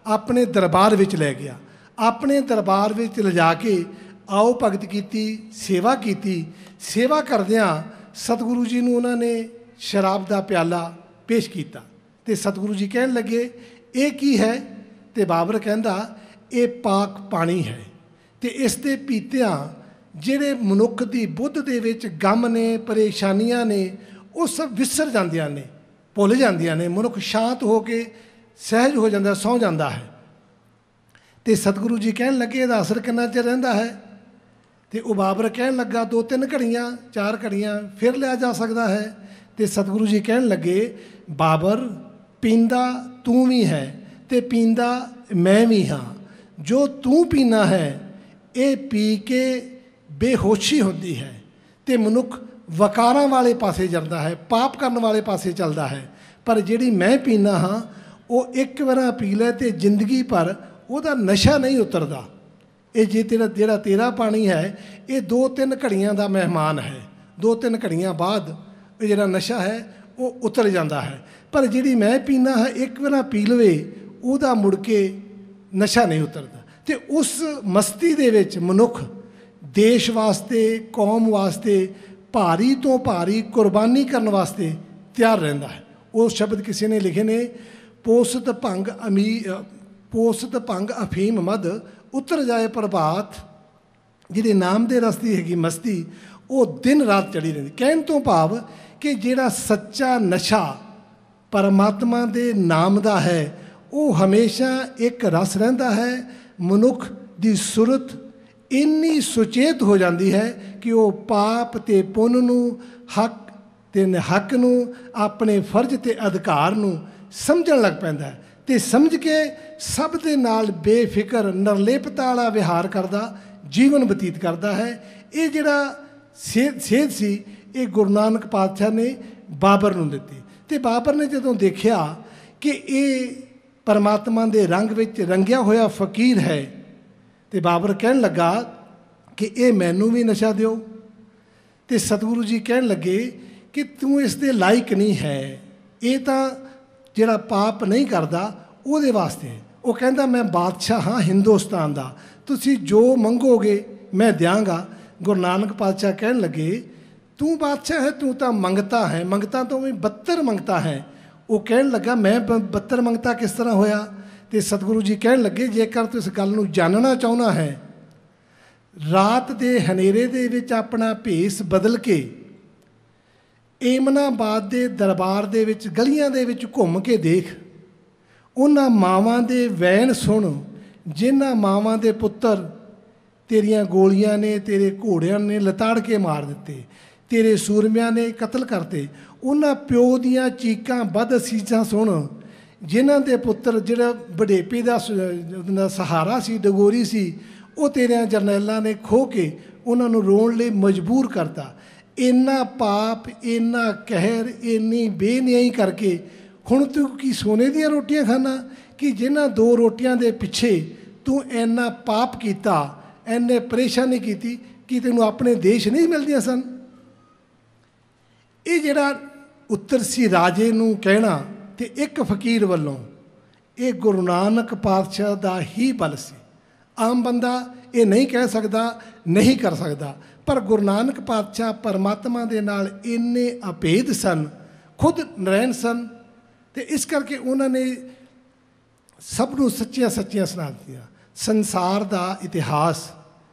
ਆਪਣੇ ਦਰਬਾਰ ਵਿੱਚ ਲੈ ਗਿਆ। ਆਪਣੇ ਦਰਬਾਰ ਵਿੱਚ ਲਿਜਾ ਕੇ ਆਓ ਭਗਤ ਕੀਤੀ, ਸੇਵਾ ਕੀਤੀ। ਸੇਵਾ ਕਰਦਿਆਂ ਸਤਿਗੁਰੂ ਜੀ ਨੂੰ ਉਹਨਾਂ ਨੇ ਸ਼ਰਾਬ ਦਾ ਪਿਆਲਾ ਪੇਸ਼ ਕੀਤਾ ਤੇ ਸਤਿਗੁਰੂ ਜੀ ਕਹਿਣ ਲੱਗੇ ਇਹ ਕੀ ਹੈ? ਤੇ ਬਾਬਰ ਕਹਿੰਦਾ ਇਹ ਪਾਕ ਪਾਣੀ ਹੈ ਤੇ ਇਸ ਦੇ ਪੀਤਿਆਂ ਜਿਹੜੇ ਮਨੁੱਖ ਦੀ ਬੁੱਧ ਦੇ ਵਿੱਚ ਗਮ ਨੇ, ਪਰੇਸ਼ਾਨੀਆਂ ਨੇ, ਉਹ ਸਭ ਵਿਸਰ ਜਾਂਦੀਆਂ ਨੇ, ਭੁੱਲ ਜਾਂਦੀਆਂ ਨੇ। ਮਨੁੱਖ ਸ਼ਾਂਤ ਹੋ ਕੇ ਸਹਿਜ ਹੋ ਜਾਂਦਾ, ਸੌਂ ਜਾਂਦਾ ਹੈ। ਤੇ ਸਤਿਗੁਰੂ ਜੀ ਕਹਿਣ ਲੱਗੇ ਇਹਦਾ ਅਸਰ ਕਿੰਨਾ ਚਿਰ ਰਹਿੰਦਾ ਹੈ? ਤੇ ਉਹ ਬਾਬਰ ਕਹਿਣ ਲੱਗਾ 2-3 ਘੜੀਆਂ, 4 ਘੜੀਆਂ ਫਿਰ ਲਿਆ ਜਾ ਸਕਦਾ ਹੈ। ਤੇ ਸਤਿਗੁਰੂ ਜੀ ਕਹਿਣ ਲੱਗੇ ਬਾਬਰ ਪੀਂਦਾ ਤੂੰ ਵੀ ਹੈ ਤੇ ਪੀਂਦਾ ਮੈਂ ਵੀ ਹਾਂ। ਜੋ ਤੂੰ ਪੀਣਾ ਹੈ ਇਹ ਪੀ ਕੇ ਬੇਹੋਸ਼ੀ ਹੁੰਦੀ ਹੈ ਤੇ ਮਨੁੱਖ ਵਕਾਰਾਂ ਵਾਲੇ ਪਾਸੇ ਜਾਂਦਾ ਹੈ, ਪਾਪ ਕਰਨ ਵਾਲੇ ਪਾਸੇ ਚੱਲਦਾ ਹੈ। ਪਰ ਜਿਹੜੀ ਮੈਂ ਪੀਨਾ ਹਾਂ ਉਹ ਇੱਕ ਵਾਰ ਪੀ ਲੈ ਤੇ ਜ਼ਿੰਦਗੀ ਭਰ ਉਹਦਾ ਨਸ਼ਾ ਨਹੀਂ ਉਤਰਦਾ। ਇਹ ਜੇ ਜਿਹੜਾ ਤੇਰਾ ਪਾਣੀ ਹੈ ਇਹ 2-3 ਘੜੀਆਂ ਦਾ ਮਹਿਮਾਨ ਹੈ, 2-3 ਘੜੀਆਂ ਬਾਅਦ ਇਹ ਜਿਹੜਾ ਨਸ਼ਾ ਹੈ ਉਹ ਉਤਰ ਜਾਂਦਾ ਹੈ। ਪਰ ਜਿਹੜੀ ਮੈਂ ਪੀਨਾ ਹੈ ਇੱਕ ਵਾਰ ਪੀ ਲਵੇ ਉਹਦਾ ਮੁੜ ਕੇ ਨਸ਼ਾ ਨਹੀਂ ਉਤਰਦਾ। ਤੇ ਉਸ ਮਸਤੀ ਦੇ ਵਿੱਚ ਮਨੁੱਖ ਦੇਸ਼ ਵਾਸਤੇ, ਕੌਮ ਵਾਸਤੇ ਭਾਰੀ ਤੋਂ ਭਾਰੀ ਕੁਰਬਾਨੀ ਕਰਨ ਵਾਸਤੇ ਤਿਆਰ ਰਹਿੰਦਾ ਹੈ। ਉਹ ਸ਼ਬਦ ਕਿਸੇ ਨੇ ਲਿਖੇ ਨੇ, ਪੋਸਤ ਭੰਗ ਅਫੀਮ ਮਦ ਉਤਰ ਜਾਏ ਪ੍ਰਭਾਤ। ਜਿਹੜੇ ਨਾਮ ਦੇ ਰਸਤੇ ਹੈਗੀ ਮਸਤੀ ਉਹ ਦਿਨ ਰਾਤ ਚੜੀ ਰਹਿੰਦੀ। ਕਹਿਣ ਤੋਂ ਭਾਵ ਕਿ ਜਿਹੜਾ ਸੱਚਾ ਨਸ਼ਾ ਪਰਮਾਤਮਾ ਦੇ ਨਾਮ ਦਾ ਹੈ ਉਹ ਹਮੇਸ਼ਾ ਇੱਕ ਰਸ ਰਹਿੰਦਾ ਹੈ। ਮਨੁੱਖ ਦੀ ਸੁਰਤ ਇੰਨੀ ਸੁਚੇਤ ਹੋ ਜਾਂਦੀ ਹੈ ਕਿ ਉਹ ਪਾਪ ਤੇ ਪੁੰਨ ਨੂੰ, ਹੱਕ ਤੇ ਹੱਕ ਨੂੰ, ਆਪਣੇ ਫਰਜ਼ ਤੇ ਅਧਿਕਾਰ ਨੂੰ ਸਮਝਣ ਲੱਗ ਪੈਂਦਾ ਹੈ ਤੇ ਸਮਝ ਕੇ ਸਭ ਦੇ ਨਾਲ ਬੇਫਿਕਰ ਨਿਰਲੇਪਤਾ ਵਾਲਾ ਵਿਹਾਰ ਕਰਦਾ ਜੀਵਨ ਬਤੀਤ ਕਰਦਾ ਹੈ। ਇਹ ਜਿਹੜਾ ਸੇਧ ਸੀ ਇਹ ਗੁਰੂ ਨਾਨਕ ਪਾਤਸ਼ਾਹ ਨੇ ਬਾਬਰ ਨੂੰ ਦਿੱਤੀ। ਤੇ ਬਾਬਰ ਨੇ ਜਦੋਂ ਦੇਖਿਆ ਕਿ ਇਹ ਪਰਮਾਤਮਾ ਦੇ ਰੰਗ ਵਿੱਚ ਰੰਗਿਆ ਹੋਇਆ ਫਕੀਰ ਹੈ ਤੇ ਬਾਬਰ ਕਹਿਣ ਲੱਗਾ ਕਿ ਇਹ ਮੈਨੂੰ ਵੀ ਨਸ਼ਾ ਦਿਓ। ਤੇ ਸਤਿਗੁਰੂ ਜੀ ਕਹਿਣ ਲੱਗੇ ਕਿ ਤੂੰ ਇਸ ਦੇ ਲਾਇਕ ਨਹੀਂ ਹੈ, ਇਹ ਤਾਂ ਜਿਹੜਾ ਪਾਪ ਨਹੀਂ ਕਰਦਾ ਉਹਦੇ ਵਾਸਤੇ। ਉਹ ਕਹਿੰਦਾ ਮੈਂ ਬਾਦਸ਼ਾਹ ਹਾਂ ਹਿੰਦੁਸਤਾਨ ਦਾ, ਤੁਸੀਂ ਜੋ ਮੰਗੋਗੇ ਮੈਂ ਦਿਆਂਗਾ। ਗੁਰੂ ਨਾਨਕ ਪਾਤਸ਼ਾਹ ਕਹਿਣ ਲੱਗੇ ਤੂੰ ਬਾਦਸ਼ਾਹ ਹੈ, ਤੂੰ ਤਾਂ ਮੰਗਤਾ ਹੈ, ਮੰਗਤਾ ਤੋਂ ਵੀ 72 ਮੰਗਤਾ ਹੈ। ਉਹ ਕਹਿਣ ਲੱਗਾ ਮੈਂ 72 ਮੰਗਤਾ ਕਿਸ ਤਰ੍ਹਾਂ ਹੋਇਆ? ਤੇ ਸਤਿਗੁਰੂ ਜੀ ਕਹਿਣ ਲੱਗੇ ਜੇਕਰ ਤੂੰ ਇਸ ਗੱਲ ਨੂੰ ਜਾਣਨਾ ਚਾਹੁੰਦਾ ਹੈ, ਰਾਤ ਦੇ ਹਨੇਰੇ ਦੇ ਵਿੱਚ ਆਪਣਾ ਭੇਸ ਬਦਲ ਕੇ ਏਮਨਾਬਾਦ ਦੇ ਦਰਬਾਰ ਦੇ ਵਿੱਚ ਗਲੀਆਂ ਦੇ ਵਿੱਚ ਘੁੰਮ ਕੇ ਦੇਖ। ਉਹਨਾਂ ਮਾਵਾਂ ਦੇ ਵੈਣ ਸੁਣ ਜਿਨ੍ਹਾਂ ਮਾਵਾਂ ਦੇ ਪੁੱਤਰ ਤੇਰੀਆਂ ਗੋਲੀਆਂ ਨੇ, ਤੇਰੇ ਘੋੜਿਆਂ ਨੇ ਲਤਾੜ ਕੇ ਮਾਰ ਦਿੱਤੇ, ਤੇਰੇ ਸੂਰਮਿਆਂ ਨੇ ਕਤਲ ਕਰਤੇ। ਉਹਨਾਂ ਪਿਓ ਦੀਆਂ ਚੀਕਾਂ ਬਦਅਸੀਸਾਂ ਸੁਣ ਜਿਨ੍ਹਾਂ ਦੇ ਪੁੱਤਰ ਜਿਹੜਾ ਵਡੇਪੇ ਦਾ ਸਹਾਰਾ ਸੀ, ਡਗੋਰੀ ਸੀ, ਉਹ ਤੇਰਿਆਂ ਜਰਨੈਲਾਂ ਨੇ ਖੋਹ ਕੇ ਉਹਨਾਂ ਨੂੰ ਰੋਣ ਲਈ ਮਜਬੂਰ ਕਰਤਾ। ਇੰਨਾ ਪਾਪ, ਇੰਨਾ ਕਹਿਰ, ਇੰਨੀ ਬੇਨਿਆਈ ਕਰਕੇ ਹੁਣ ਤੂੰ ਕੀ ਸੋਨੇ ਦੀਆਂ ਰੋਟੀਆਂ ਖਾਣਾ ਕਿ ਜਿਨ੍ਹਾਂ 2 ਰੋਟੀਆਂ ਦੇ ਪਿੱਛੇ ਤੂੰ ਇੰਨਾ ਪਾਪ ਕੀਤਾ, ਇੰਨੇ ਪਰੇਸ਼ਾਨੀ ਕੀਤੀ ਕਿ ਤੈਨੂੰ ਆਪਣੇ ਦੇਸ਼ ਨਹੀਂ ਮਿਲਦੀਆਂ ਸਨ। ਇਹ ਜਿਹੜਾ ਉੱਤਰ ਸੀ ਰਾਜੇ ਨੂੰ ਕਹਿਣਾ ਤੇ ਇੱਕ ਫਕੀਰ ਵੱਲੋਂ, ਇਹ ਗੁਰੂ ਨਾਨਕ ਪਾਤਸ਼ਾਹ ਦਾ ਹੀ ਬਲ ਸੀ। ਆਮ ਬੰਦਾ ਇਹ ਨਹੀਂ ਕਹਿ ਸਕਦਾ, ਨਹੀਂ ਕਰ ਸਕਦਾ। ਪਰ ਗੁਰੂ ਨਾਨਕ ਪਾਤਸ਼ਾਹ ਪਰਮਾਤਮਾ ਦੇ ਨਾਲ ਇੰਨੇ ਅਭੇਦ ਸਨ, ਖੁਦ ਨਰੈਣ ਸਨ ਤੇ ਇਸ ਕਰਕੇ ਉਹਨਾਂ ਨੇ ਸਭ ਨੂੰ ਸੱਚੀਆਂ ਸੱਚੀਆਂ ਸੁਣਾ ਦਿੱਤੀਆਂ। ਸੰਸਾਰ ਦਾ ਇਤਿਹਾਸ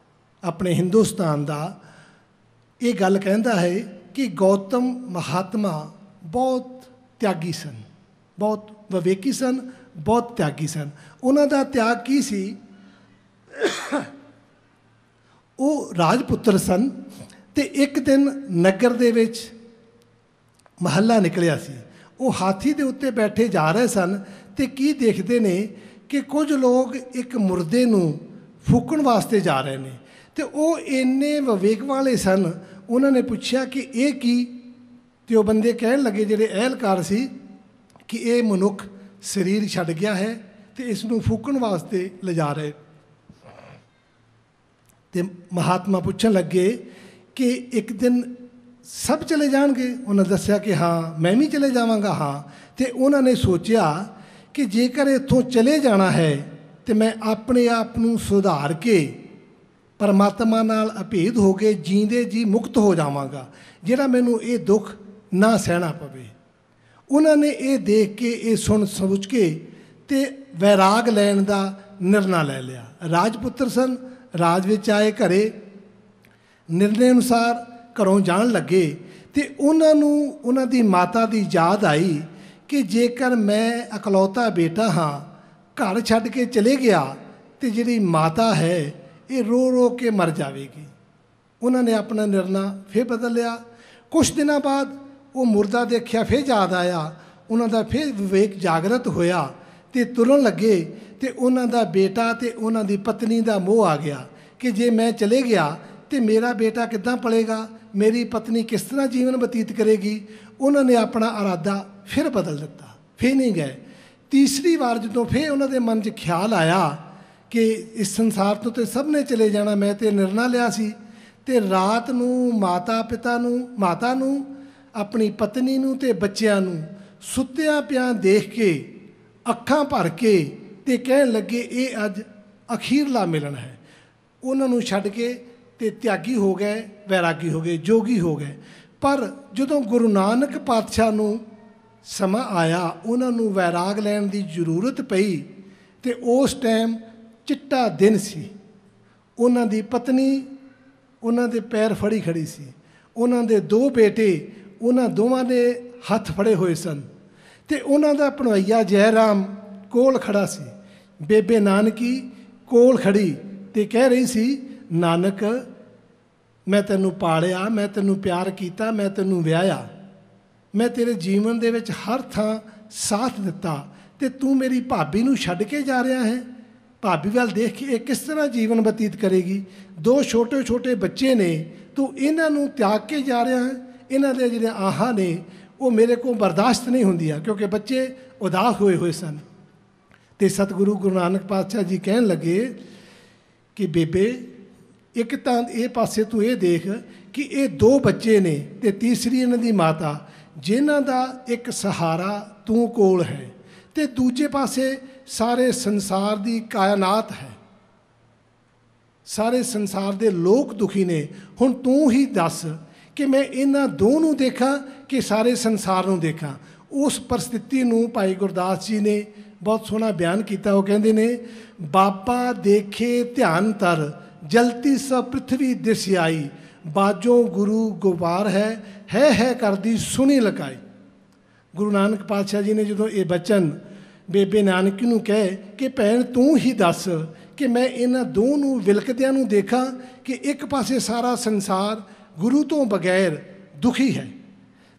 ਆਪਣੇ ਹਿੰਦੁਸਤਾਨ ਦਾ ਇਹ ਗੱਲ ਕਹਿੰਦਾ ਹੈ ਕਿ ਗੌਤਮ ਮਹਾਤਮਾ ਬਹੁਤ ਤਿਆਗੀ ਸਨ, ਬਹੁਤ ਵਿਵੇਕੀ ਸਨ, ਬਹੁਤ ਤਿਆਗੀ ਸਨ। ਉਹਨਾਂ ਦਾ ਤਿਆਗ ਕੀ ਸੀ? ਉਹ ਰਾਜਪੁੱਤਰ ਸਨ ਅਤੇ ਇੱਕ ਦਿਨ ਨਗਰ ਦੇ ਵਿੱਚ ਮਹੱਲਾ ਨਿਕਲਿਆ ਸੀ। ਉਹ ਹਾਥੀ ਦੇ ਉੱਤੇ ਬੈਠੇ ਜਾ ਰਹੇ ਸਨ ਅਤੇ ਕੀ ਦੇਖਦੇ ਨੇ ਕਿ ਕੁਝ ਲੋਕ ਇੱਕ ਮੁਰਦੇ ਨੂੰ ਫੂਕਣ ਵਾਸਤੇ ਜਾ ਰਹੇ ਨੇ, ਅਤੇ ਉਹ ਇੰਨੇ ਵਿਵੇਕ ਵਾਲੇ ਸਨ। ਉਹਨਾਂ ਨੇ ਪੁੱਛਿਆ ਕਿ ਇਹ ਕੀ? ਅਤੇ ਉਹ ਬੰਦੇ ਕਹਿਣ ਲੱਗੇ, ਜਿਹੜੇ ਅਹਿਲਕਾਰ ਸੀ, ਕਿ ਇਹ ਮਨੁੱਖ ਸਰੀਰ ਛੱਡ ਗਿਆ ਹੈ ਅਤੇ ਇਸ ਨੂੰ ਫੂਕਣ ਵਾਸਤੇ ਲਿਜਾ ਰਹੇ। ਅਤੇ ਮਹਾਤਮਾ ਪੁੱਛਣ ਲੱਗੇ ਕਿ ਇੱਕ ਦਿਨ ਸਭ ਚਲੇ ਜਾਣਗੇ? ਉਹਨਾਂ ਦੱਸਿਆ ਕਿ ਹਾਂ, ਮੈਂ ਵੀ ਚਲੇ ਜਾਵਾਂਗਾ। ਹਾਂ। ਅਤੇ ਉਹਨਾਂ ਨੇ ਸੋਚਿਆ ਕਿ ਜੇਕਰ ਇੱਥੋਂ ਚਲੇ ਜਾਣਾ ਹੈ ਤਾਂ ਮੈਂ ਆਪਣੇ ਆਪ ਨੂੰ ਸੁਧਾਰ ਕੇ ਪਰਮਾਤਮਾ ਨਾਲ ਅਭੇਦ ਹੋ ਕੇ ਜੀਂਦੇ ਜੀ ਮੁਕਤ ਹੋ ਜਾਵਾਂਗਾ, ਜਿਹੜਾ ਮੈਨੂੰ ਇਹ ਦੁੱਖ ਨਾ ਸਹਿਣਾ ਪਵੇ। ਉਹਨਾਂ ਨੇ ਇਹ ਦੇਖ ਕੇ, ਇਹ ਸੁਣ ਸਮਝ ਕੇ ਅਤੇ ਵੈਰਾਗ ਲੈਣ ਦਾ ਨਿਰਣਾ ਲੈ ਲਿਆ। ਰਾਜਪੁੱਤਰ ਸਨ, ਰਾਜ ਵਿੱਚ ਆਏ, ਘਰੇ ਨਿਰਣੇ ਅਨੁਸਾਰ ਘਰੋਂ ਜਾਣ ਲੱਗੇ ਅਤੇ ਉਹਨਾਂ ਨੂੰ ਉਹਨਾਂ ਦੀ ਮਾਤਾ ਦੀ ਯਾਦ ਆਈ ਕਿ ਜੇਕਰ ਮੈਂ ਇਕਲੌਤਾ ਬੇਟਾ ਹਾਂ, ਘਰ ਛੱਡ ਕੇ ਚਲੇ ਗਿਆ ਅਤੇ ਜਿਹੜੀ ਮਾਤਾ ਹੈ ਇਹ ਰੋ ਰੋ ਕੇ ਮਰ ਜਾਵੇਗੀ। ਉਹਨਾਂ ਨੇ ਆਪਣਾ ਨਿਰਣਾ ਫਿਰ ਬਦਲ ਲਿਆ। ਕੁਛ ਦਿਨਾਂ ਬਾਅਦ ਉਹ ਮੁਰਦਾ ਦੇਖਿਆ, ਫਿਰ ਯਾਦ ਆਇਆ। ਉਹਨਾਂ ਦਾ ਫਿਰ ਵਿਵੇਕ ਜਾਗਰਤ ਹੋਇਆ ਅਤੇ ਤੁਰਨ ਲੱਗੇ ਅਤੇ ਉਹਨਾਂ ਦਾ ਬੇਟਾ ਅਤੇ ਉਹਨਾਂ ਦੀ ਪਤਨੀ ਦਾ ਮੋਹ ਆ ਗਿਆ ਕਿ ਜੇ ਮੈਂ ਚਲੇ ਗਿਆ ਅਤੇ ਮੇਰਾ ਬੇਟਾ ਕਿੱਦਾਂ ਪਲੇਗਾ, ਮੇਰੀ ਪਤਨੀ ਕਿਸ ਤਰ੍ਹਾਂ ਜੀਵਨ ਬਤੀਤ ਕਰੇਗੀ। ਉਹਨਾਂ ਨੇ ਆਪਣਾ ਇਰਾਦਾ ਫਿਰ ਬਦਲ ਦਿੱਤਾ, ਫਿਰ ਨਹੀਂ ਗਏ। ਤੀਸਰੀ ਵਾਰ ਜਦੋਂ ਫਿਰ ਉਹਨਾਂ ਦੇ ਮਨ 'ਚ ਖਿਆਲ ਆਇਆ ਕਿ ਇਸ ਸੰਸਾਰ ਤੋਂ ਤਾਂ ਸਭ ਨੇ ਚਲੇ ਜਾਣਾ, ਮੈਂ ਤਾਂ ਨਿਰਣਾ ਲਿਆ ਸੀ, ਅਤੇ ਰਾਤ ਨੂੰ ਮਾਤਾ ਨੂੰ ਆਪਣੀ ਪਤਨੀ ਨੂੰ ਅਤੇ ਬੱਚਿਆਂ ਨੂੰ ਸੁੱਤਿਆਂ ਪਿਆਂ ਦੇਖ ਕੇ ਅੱਖਾਂ ਭਰ ਕੇ ਅਤੇ ਕਹਿਣ ਲੱਗੇ ਇਹ ਅੱਜ ਅਖੀਰਲਾ ਮਿਲਣ ਹੈ। ਉਹਨਾਂ ਨੂੰ ਛੱਡ ਕੇ ਅਤੇ ਤਿਆਗੀ ਹੋ ਗਏ, ਵੈਰਾਗੀ ਹੋ ਗਏ, ਜੋਗੀ ਹੋ ਗਏ। ਪਰ ਜਦੋਂ ਗੁਰੂ ਨਾਨਕ ਪਾਤਸ਼ਾਹ ਨੂੰ ਸਮਾਂ ਆਇਆ, ਉਹਨਾਂ ਨੂੰ ਵੈਰਾਗ ਲੈਣ ਦੀ ਜ਼ਰੂਰਤ ਪਈ ਅਤੇ ਉਸ ਟਾਈਮ ਚਿੱਟਾ ਦਿਨ ਸੀ। ਉਹਨਾਂ ਦੀ ਪਤਨੀ ਉਹਨਾਂ ਦੇ ਪੈਰ ਫੜੀ ਖੜੀ ਸੀ। ਉਹਨਾਂ ਦੇ ਦੋ ਬੇਟੇ ਉਹਨਾਂ ਦੋਵਾਂ ਦੇ ਹੱਥ ਫੜੇ ਹੋਏ ਸਨ ਅਤੇ ਉਹਨਾਂ ਦਾ ਭਣਵਈਆ ਜੈ ਰਾਮ ਕੋਲ ਖੜਾ ਸੀ। ਬੇਬੇ ਨਾਨਕੀ ਕੋਲ ਖੜੀ ਅਤੇ ਕਹਿ ਰਹੀ ਸੀ, ਨਾਨਕ ਮੈਂ ਤੈਨੂੰ ਪਾਲਿਆ, ਮੈਂ ਤੈਨੂੰ ਪਿਆਰ ਕੀਤਾ, ਮੈਂ ਤੈਨੂੰ ਵਿਆਹਿਆ, ਮੈਂ ਤੇਰੇ ਜੀਵਨ ਦੇ ਵਿੱਚ ਹਰ ਥਾਂ ਸਾਥ ਦਿੱਤਾ ਅਤੇ ਤੂੰ ਮੇਰੀ ਭਾਬੀ ਨੂੰ ਛੱਡ ਕੇ ਜਾ ਰਿਹਾ ਹੈ। ਭਾਬੀ ਵੱਲ ਦੇਖ ਕੇ ਇਹ ਕਿਸ ਤਰ੍ਹਾਂ ਜੀਵਨ ਬਤੀਤ ਕਰੇਗੀ। ਦੋ ਛੋਟੇ ਛੋਟੇ ਬੱਚੇ ਨੇ, ਤੂੰ ਇਹਨਾਂ ਨੂੰ ਤਿਆਗ ਕੇ ਜਾ ਰਿਹਾ ਹੈ। ਇਹਨਾਂ ਦੇ ਜਿਹੜੇ ਆਹਾਂ ਨੇ ਉਹ ਮੇਰੇ ਕੋਲ ਬਰਦਾਸ਼ਤ ਨਹੀਂ ਹੁੰਦੀਆਂ, ਕਿਉਂਕਿ ਬੱਚੇ ਉਦਾਸ ਹੋਏ ਸਨ। ਅਤੇ ਸਤਿਗੁਰੂ ਗੁਰੂ ਨਾਨਕ ਪਾਤਸ਼ਾਹ ਜੀ ਕਹਿਣ ਲੱਗੇ ਕਿ ਬੇਬੇ, ਇੱਕ ਤਾਂ ਇਹ ਪਾਸੇ ਤੂੰ ਇਹ ਦੇਖ ਕਿ ਇਹ ਦੋ ਬੱਚੇ ਨੇ ਅਤੇ ਤੀਸਰੀ ਇਹਨਾਂ ਦੀ ਮਾਤਾ, ਜਿਨ੍ਹਾਂ ਦਾ ਇੱਕ ਸਹਾਰਾ ਤੂੰ ਕੋਲ ਹੈ, ਅਤੇ ਦੂਜੇ ਪਾਸੇ ਸਾਰੇ ਸੰਸਾਰ ਦੀ ਕਾਇਨਾਤ ਹੈ, ਸਾਰੇ ਸੰਸਾਰ ਦੇ ਲੋਕ ਦੁਖੀ ਨੇ। ਹੁਣ ਤੂੰ ਹੀ ਦੱਸ ਕਿ ਮੈਂ ਇਹਨਾਂ ਦੋ ਨੂੰ ਦੇਖਾਂ ਕਿ ਸਾਰੇ ਸੰਸਾਰ ਨੂੰ ਦੇਖਾਂ। ਉਸ ਪਰਿਸਥਿਤੀ ਨੂੰ ਭਾਈ ਗੁਰਦਾਸ ਜੀ ਨੇ ਬਹੁਤ ਸੋਹਣਾ ਬਿਆਨ ਕੀਤਾ। ਉਹ ਕਹਿੰਦੇ ਨੇ, ਬਾਬਾ ਦੇਖੇ ਧਿਆਨ ਤਰ, ਜਲਤੀ ਸਭ ਪ੍ਰਿਥਵੀ ਦਿਸ ਆਈ, ਬਾਜੋਂ ਗੁਰੂ ਗੁਬਾਰ ਹੈ ਕਰਦੀ ਸੁਣੀ ਲਕਾਈ। ਗੁਰੂ ਨਾਨਕ ਪਾਤਸ਼ਾਹ ਜੀ ਨੇ ਜਦੋਂ ਇਹ ਬਚਨ ਬੇਬੇ ਨਾਨਕੀ ਨੂੰ ਕਹੇ ਕਿ ਭੈਣ ਤੂੰ ਹੀ ਦੱਸ ਕਿ ਮੈਂ ਇਹਨਾਂ ਦੋ ਨੂੰ ਵਿਲਕਦਿਆਂ ਨੂੰ ਦੇਖਾਂ ਕਿ ਇੱਕ ਪਾਸੇ ਸਾਰਾ ਸੰਸਾਰ ਗੁਰੂ ਤੋਂ ਬਗੈਰ ਦੁਖੀ ਹੈ,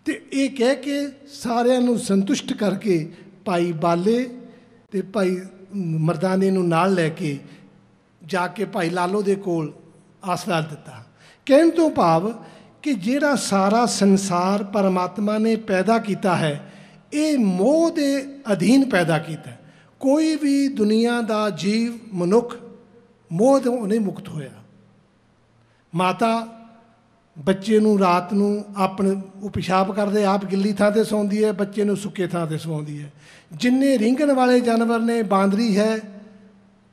ਅਤੇ ਇਹ ਕਹਿ ਕੇ ਸਾਰਿਆਂ ਨੂੰ ਸੰਤੁਸ਼ਟ ਕਰਕੇ ਭਾਈ ਬਾਲੇ ਅਤੇ ਭਾਈ ਮਰਦਾਨੇ ਨੂੰ ਨਾਲ ਲੈ ਕੇ ਜਾ ਕੇ ਭਾਈ ਲਾਲੋ ਦੇ ਕੋਲ ਆਸਰਾ ਦਿੱਤਾ। ਕਹਿਣ ਤੋਂ ਭਾਵ ਕਿ ਜਿਹੜਾ ਸਾਰਾ ਸੰਸਾਰ ਪਰਮਾਤਮਾ ਨੇ ਪੈਦਾ ਕੀਤਾ ਹੈ, ਇਹ ਮੋਹ ਦੇ ਅਧੀਨ ਪੈਦਾ ਕੀਤਾ। ਕੋਈ ਵੀ ਦੁਨੀਆ ਦਾ ਜੀਵ ਮਨੁੱਖ ਮੋਹ ਤੋਂ ਨਹੀਂ ਮੁਕਤ ਹੋਇਆ। ਮਾਤਾ ਬੱਚੇ ਨੂੰ ਰਾਤ ਨੂੰ ਆਪਣੇ ਉਹ ਪਿਸ਼ਾਬ ਕਰਦੇ ਆਪ ਗਿੱਲੀ ਥਾਂ 'ਤੇ ਸੌਂਦੀ ਹੈ, ਬੱਚੇ ਨੂੰ ਸੁੱਕੇ ਥਾਂ 'ਤੇ ਸਵਾਉਂਦੀ ਹੈ। ਜਿੰਨੇ ਰੀਂਗਣ ਵਾਲੇ ਜਾਨਵਰ ਨੇ, ਬਾਂਦਰੀ ਹੈ,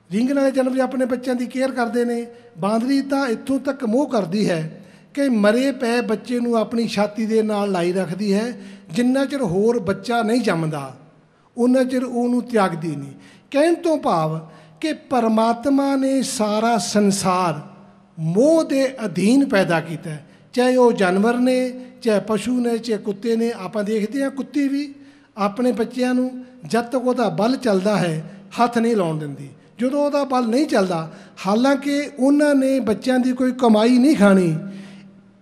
ਰੀਂਗਣ ਵਾਲੇ ਜਾਨਵਰ ਆਪਣੇ ਬੱਚਿਆਂ ਦੀ ਕੇਅਰ ਕਰਦੇ ਨੇ। ਬਾਂਦਰੀ ਤਾਂ ਇੱਥੋਂ ਤੱਕ ਮੋਹ ਕਰਦੀ ਹੈ ਕਿ ਮਰੇ ਪਏ ਬੱਚੇ ਨੂੰ ਆਪਣੀ ਛਾਤੀ ਦੇ ਨਾਲ ਲਾਈ ਰੱਖਦੀ ਹੈ। ਜਿੰਨਾ ਚਿਰ ਹੋਰ ਬੱਚਾ ਨਹੀਂ ਜੰਮਦਾ ਉਹਨਾਂ ਚਿਰ ਉਹਨੂੰ ਤਿਆਗਦੀ ਨਹੀਂ। ਕਹਿਣ ਤੋਂ ਭਾਵ ਕਿ ਪਰਮਾਤਮਾ ਨੇ ਸਾਰਾ ਸੰਸਾਰ ਮੋਹ ਦੇ ਅਧੀਨ ਪੈਦਾ ਕੀਤਾ ਹੈ। ਚਾਹੇ ਉਹ ਜਾਨਵਰ ਨੇ, ਚਾਹੇ ਪਸ਼ੂ ਨੇ, ਚਾਹੇ ਕੁੱਤੇ ਨੇ। ਆਪਾਂ ਦੇਖਦੇ ਹਾਂ ਕੁੱਤੀ ਵੀ ਆਪਣੇ ਬੱਚਿਆਂ ਨੂੰ ਜਦ ਤੱਕ ਉਹਦਾ ਬਲ ਚੱਲਦਾ ਹੈ ਹੱਥ ਨਹੀਂ ਲਾਉਣ ਦਿੰਦੀ। ਜਦੋਂ ਉਹਦਾ ਬਲ ਨਹੀਂ ਚੱਲਦਾ, ਹਾਲਾਂਕਿ ਉਹਨਾਂ ਨੇ ਬੱਚਿਆਂ ਦੀ ਕੋਈ ਕਮਾਈ ਨਹੀਂ ਖਾਣੀ,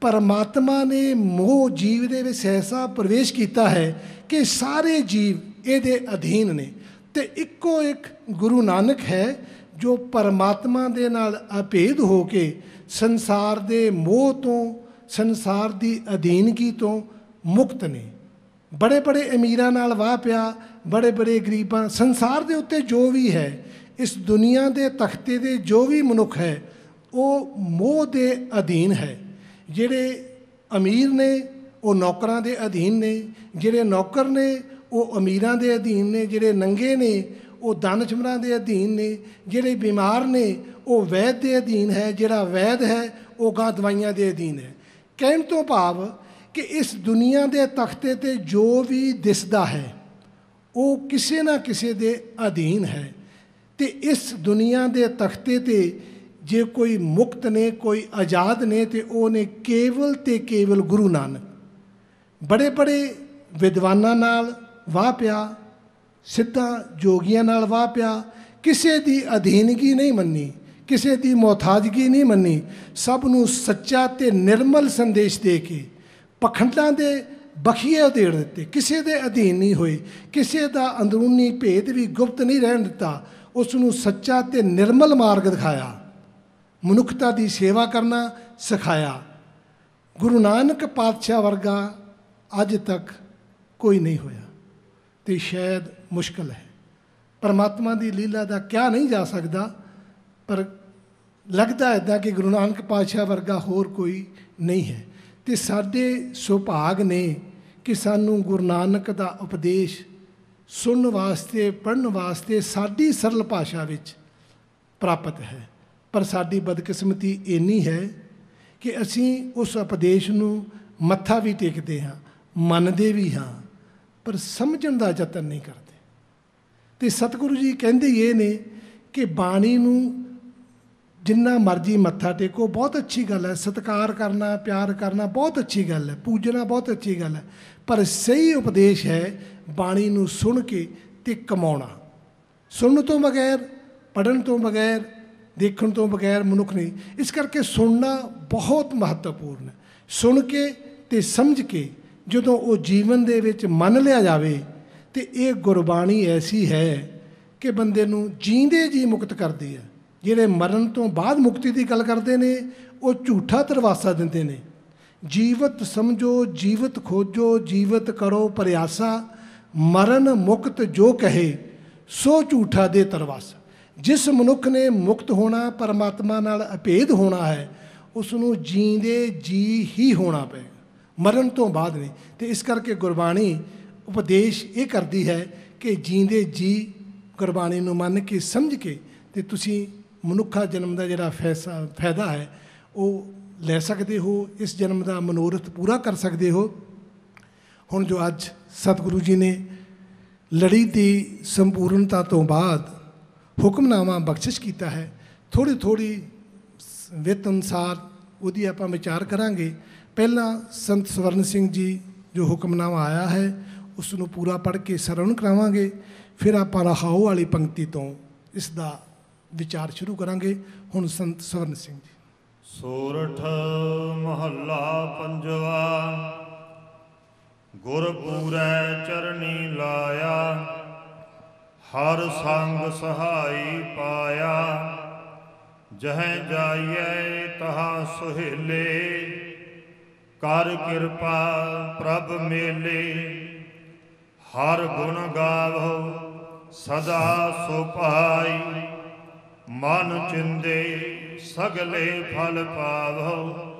ਪਰਮਾਤਮਾ ਨੇ ਮੋਹ ਜੀਵ ਦੇ ਵਿੱਚ ਐਸਾ ਪ੍ਰਵੇਸ਼ ਕੀਤਾ ਹੈ ਕਿ ਸਾਰੇ ਜੀਵ ਇਹਦੇ ਅਧੀਨ ਨੇ। ਅਤੇ ਇੱਕੋ ਇੱਕ ਗੁਰੂ ਨਾਨਕ ਹੈ ਜੋ ਪਰਮਾਤਮਾ ਦੇ ਨਾਲ ਅਭੇਦ ਹੋ ਕੇ ਸੰਸਾਰ ਦੇ ਮੋਹ ਤੋਂ, ਸੰਸਾਰ ਦੀ ਅਧੀਨਗੀ ਤੋਂ ਮੁਕਤ ਨੇ। ਬੜੇ ਬੜੇ ਅਮੀਰਾਂ ਨਾਲ ਵਾਹ ਪਿਆ, ਬੜੇ ਬੜੇ ਗਰੀਬਾਂ, ਸੰਸਾਰ ਦੇ ਉੱਤੇ ਜੋ ਵੀ ਹੈ, ਇਸ ਦੁਨੀਆ ਦੇ ਤਖਤੇ ਦੇ ਜੋ ਵੀ ਮਨੁੱਖ ਹੈ, ਉਹ ਮੋਹ ਦੇ ਅਧੀਨ ਹੈ। ਜਿਹੜੇ ਅਮੀਰ ਨੇ ਉਹ ਨੌਕਰਾਂ ਦੇ ਅਧੀਨ ਨੇ, ਜਿਹੜੇ ਨੌਕਰ ਨੇ ਉਹ ਅਮੀਰਾਂ ਦੇ ਅਧੀਨ ਨੇ, ਜਿਹੜੇ ਨੰਗੇ ਨੇ ਉਹ ਦਾਨਸ਼ਵਰਾਂ ਦੇ ਅਧੀਨ ਨੇ, ਜਿਹੜੇ ਬਿਮਾਰ ਨੇ ਉਹ ਵੈਦ ਦੇ ਅਧੀਨ ਹੈ, ਜਿਹੜਾ ਵੈਦ ਹੈ ਉਹ ਗਾਂ ਦਵਾਈਆਂ ਦੇ ਅਧੀਨ ਹੈ। ਕਹਿਣ ਤੋਂ ਭਾਵ ਕਿ ਇਸ ਦੁਨੀਆ ਦੇ ਤਖਤੇ 'ਤੇ ਜੋ ਵੀ ਦਿਸਦਾ ਹੈ ਉਹ ਕਿਸੇ ਨਾ ਕਿਸੇ ਦੇ ਅਧੀਨ ਹੈ। ਅਤੇ ਇਸ ਦੁਨੀਆ ਦੇ ਤਖਤੇ 'ਤੇ ਜੇ ਕੋਈ ਮੁਕਤ ਨੇ, ਕੋਈ ਆਜ਼ਾਦ ਨੇ, ਤੇ ਉਹ ਨੇ ਕੇਵਲ ਅਤੇ ਕੇਵਲ ਗੁਰੂ ਨਾਨਕ। ਬੜੇ ਬੜੇ ਵਿਦਵਾਨਾਂ ਨਾਲ ਵਾਹ ਪਿਆ, ਸਿੱਧਾ ਜੋਗੀਆਂ ਨਾਲ ਵਾਹ ਪਿਆ, ਕਿਸੇ ਦੀ ਅਧੀਨਗੀ ਨਹੀਂ ਮੰਨੀ, ਕਿਸੇ ਦੀ ਮੁਹਤਾਜਗੀ ਨਹੀਂ ਮੰਨੀ, ਸਭ ਨੂੰ ਸੱਚਾ ਅਤੇ ਨਿਰਮਲ ਸੰਦੇਸ਼ ਦੇ ਕੇ ਪਖੰਡਾਂ ਦੇ ਬਖੀਏ ਉਧੇੜ ਦਿੱਤੇ। ਕਿਸੇ ਦੇ ਅਧੀਨ ਨਹੀਂ ਹੋਏ, ਕਿਸੇ ਦਾ ਅੰਦਰੂਨੀ ਭੇਦ ਵੀ ਗੁਪਤ ਨਹੀਂ ਰਹਿਣ ਦਿੱਤਾ। ਉਸ ਨੂੰ ਸੱਚਾ ਅਤੇ ਨਿਰਮਲ ਮਾਰਗ ਦਿਖਾਇਆ, ਮਨੁੱਖਤਾ ਦੀ ਸੇਵਾ ਕਰਨਾ ਸਿਖਾਇਆ। ਗੁਰੂ ਨਾਨਕ ਪਾਤਸ਼ਾਹ ਵਰਗਾ ਅੱਜ ਤੱਕ ਕੋਈ ਨਹੀਂ ਹੋਇਆ ਅਤੇ ਸ਼ਾਇਦ ਮੁਸ਼ਕਲ ਹੈ। ਪਰਮਾਤਮਾ ਦੀ ਲੀਲਾ ਦਾ ਕਿਹਾ ਨਹੀਂ ਜਾ ਸਕਦਾ, ਪਰ ਲੱਗਦਾ ਇੱਦਾਂ ਕਿ ਗੁਰੂ ਨਾਨਕ ਪਾਤਸ਼ਾਹ ਵਰਗਾ ਹੋਰ ਕੋਈ ਨਹੀਂ ਹੈ। ਅਤੇ ਸਾਡੇ ਸੁਭਾਗ ਨੇ ਕਿ ਸਾਨੂੰ ਗੁਰੂ ਨਾਨਕ ਦਾ ਉਪਦੇਸ਼ ਸੁਣਨ ਵਾਸਤੇ, ਪੜ੍ਹਨ ਵਾਸਤੇ ਸਾਡੀ ਸਰਲ ਭਾਸ਼ਾ ਵਿੱਚ ਪ੍ਰਾਪਤ ਹੈ। ਪਰ ਸਾਡੀ ਬਦਕਿਸਮਤੀ ਇੰਨੀ ਹੈ ਕਿ ਅਸੀਂ ਉਸ ਉਪਦੇਸ਼ ਨੂੰ ਮੱਥਾ ਵੀ ਟੇਕਦੇ ਹਾਂ, ਮੰਨਦੇ ਵੀ ਹਾਂ, ਪਰ ਸਮਝਣ ਦਾ ਯਤਨ ਨਹੀਂ ਕਰਦੇ। ਅਤੇ ਸਤਿਗੁਰੂ ਜੀ ਕਹਿੰਦੇ ਇਹ ਨੇ ਕਿ ਬਾਣੀ ਨੂੰ ਜਿੰਨਾ ਮਰਜ਼ੀ ਮੱਥਾ ਟੇਕੋ, ਬਹੁਤ ਅੱਛੀ ਗੱਲ ਹੈ, ਸਤਿਕਾਰ ਕਰਨਾ, ਪਿਆਰ ਕਰਨਾ ਬਹੁਤ ਅੱਛੀ ਗੱਲ ਹੈ, ਪੂਜਣਾ ਬਹੁਤ ਅੱਛੀ ਗੱਲ ਹੈ, ਪਰ ਸਹੀ ਉਪਦੇਸ਼ ਹੈ ਬਾਣੀ ਨੂੰ ਸੁਣ ਕੇ ਅਤੇ ਕਮਾਉਣਾ। ਸੁਣਨ ਤੋਂ ਬਗੈਰ, ਪੜ੍ਹਨ ਤੋਂ ਬਗੈਰ, ਦੇਖਣ ਤੋਂ ਬਗੈਰ ਮਨੁੱਖ ਨਹੀਂ। ਇਸ ਕਰਕੇ ਸੁਣਨਾ ਬਹੁਤ ਮਹੱਤਵਪੂਰਨ ਹੈ। ਸੁਣ ਕੇ ਅਤੇ ਸਮਝ ਕੇ ਜਦੋਂ ਉਹ ਜੀਵਨ ਦੇ ਵਿੱਚ ਮੰਨ ਲਿਆ ਜਾਵੇ, ਅਤੇ ਇਹ ਗੁਰਬਾਣੀ ਐਸੀ ਹੈ ਕਿ ਬੰਦੇ ਨੂੰ ਜੀਂਦੇ ਜੀ ਮੁਕਤ ਕਰਦੀ ਹੈ। ਜਿਹੜੇ ਮਰਨ ਤੋਂ ਬਾਅਦ ਮੁਕਤੀ ਦੀ ਗੱਲ ਕਰਦੇ ਨੇ ਉਹ ਝੂਠਾ ਧਰਵਾਸਾ ਦਿੰਦੇ ਨੇ। ਜੀਵਤ ਸਮਝੋ, ਜੀਵਤ ਖੋਜੋ, ਜੀਵਤ ਕਰੋ ਪ੍ਰਯਾਸਾ, ਮਰਨ ਮੁਕਤ ਜੋ ਕਹੇ ਸੋ ਝੂਠਾ ਦੇ ਧਰਵਾਸਾ। ਜਿਸ ਮਨੁੱਖ ਨੇ ਮੁਕਤ ਹੋਣਾ, ਪਰਮਾਤਮਾ ਨਾਲ ਅਭੇਦ ਹੋਣਾ ਹੈ, ਉਸ ਨੂੰ ਜੀਂਦੇ ਜੀ ਹੀ ਹੋਣਾ ਪਏਗਾ, ਮਰਨ ਤੋਂ ਬਾਅਦ ਨਹੀਂ। ਅਤੇ ਇਸ ਕਰਕੇ ਗੁਰਬਾਣੀ ਉਪਦੇਸ਼ ਇਹ ਕਰਦੀ ਹੈ ਕਿ ਜੀਂਦੇ ਜੀ ਗੁਰਬਾਣੀ ਨੂੰ ਮੰਨ ਕੇ ਸਮਝ ਕੇ ਅਤੇ ਤੁਸੀਂ ਮਨੁੱਖਾ ਜਨਮ ਦਾ ਜਿਹੜਾ ਫਾਇਦਾ ਹੈ ਉਹ ਲੈ ਸਕਦੇ ਹੋ, ਇਸ ਜਨਮ ਦਾ ਮਨੋਰਥ ਪੂਰਾ ਕਰ ਸਕਦੇ ਹੋ। ਹੁਣ ਜੋ ਅੱਜ ਸਤਿਗੁਰੂ ਜੀ ਨੇ ਲੜੀ ਦੀ ਸੰਪੂਰਨਤਾ ਤੋਂ ਬਾਅਦ ਹੁਕਮਨਾਮਾ ਬਖਸ਼ਿਸ਼ ਕੀਤਾ ਹੈ, ਥੋੜ੍ਹੀ ਥੋੜ੍ਹੀ ਵਿੱਤ ਅਨੁਸਾਰ ਉਹਦੀ ਆਪਾਂ ਵਿਚਾਰ ਕਰਾਂਗੇ। ਪਹਿਲਾਂ ਸੰਤ ਸਵਰਨ ਸਿੰਘ ਜੀ ਜੋ ਹੁਕਮਨਾਮਾ ਆਇਆ ਹੈ ਉਸ ਨੂੰ ਪੂਰਾ ਪੜ੍ਹ ਕੇ ਸਰਵਣ ਕਰਾਵਾਂਗੇ, ਫਿਰ ਆਪਾਂ ਰਹਾਉ ਵਾਲੀ ਪੰਕਤੀ ਤੋਂ ਇਸ ਦਾ ਵਿਚਾਰ ਸ਼ੁਰੂ ਕਰਾਂਗੇ। ਹੁਣ ਸੰਤ ਸਵਰਨ ਸਿੰਘ ਜੀ। ਸੋਰਠ ਮਹੱਲਾ ਪੰਜਵਾ। ਗੁਰਪੂਰੈ ਚਰਨੀ ਲਾਇਆ, ਹਰ ਸੰਗ ਸਹਾਈ ਪਾਇਆ। ਜਹੈ ਜਾਈਐ ਤਹਾਂ ਸੁਹੇਲੇ, ਕਰ ਕਿਰਪਾ ਪ੍ਰਭ ਮੇਲੇ। ਹਰ ਗੁਣ ਗਾਵੋ ਸਦਾ ਸੋ ਪਾਈ, ਮਨ ਚਿੰਦੇ ਸਗਲੇ ਫਲ ਪਾਵੋ।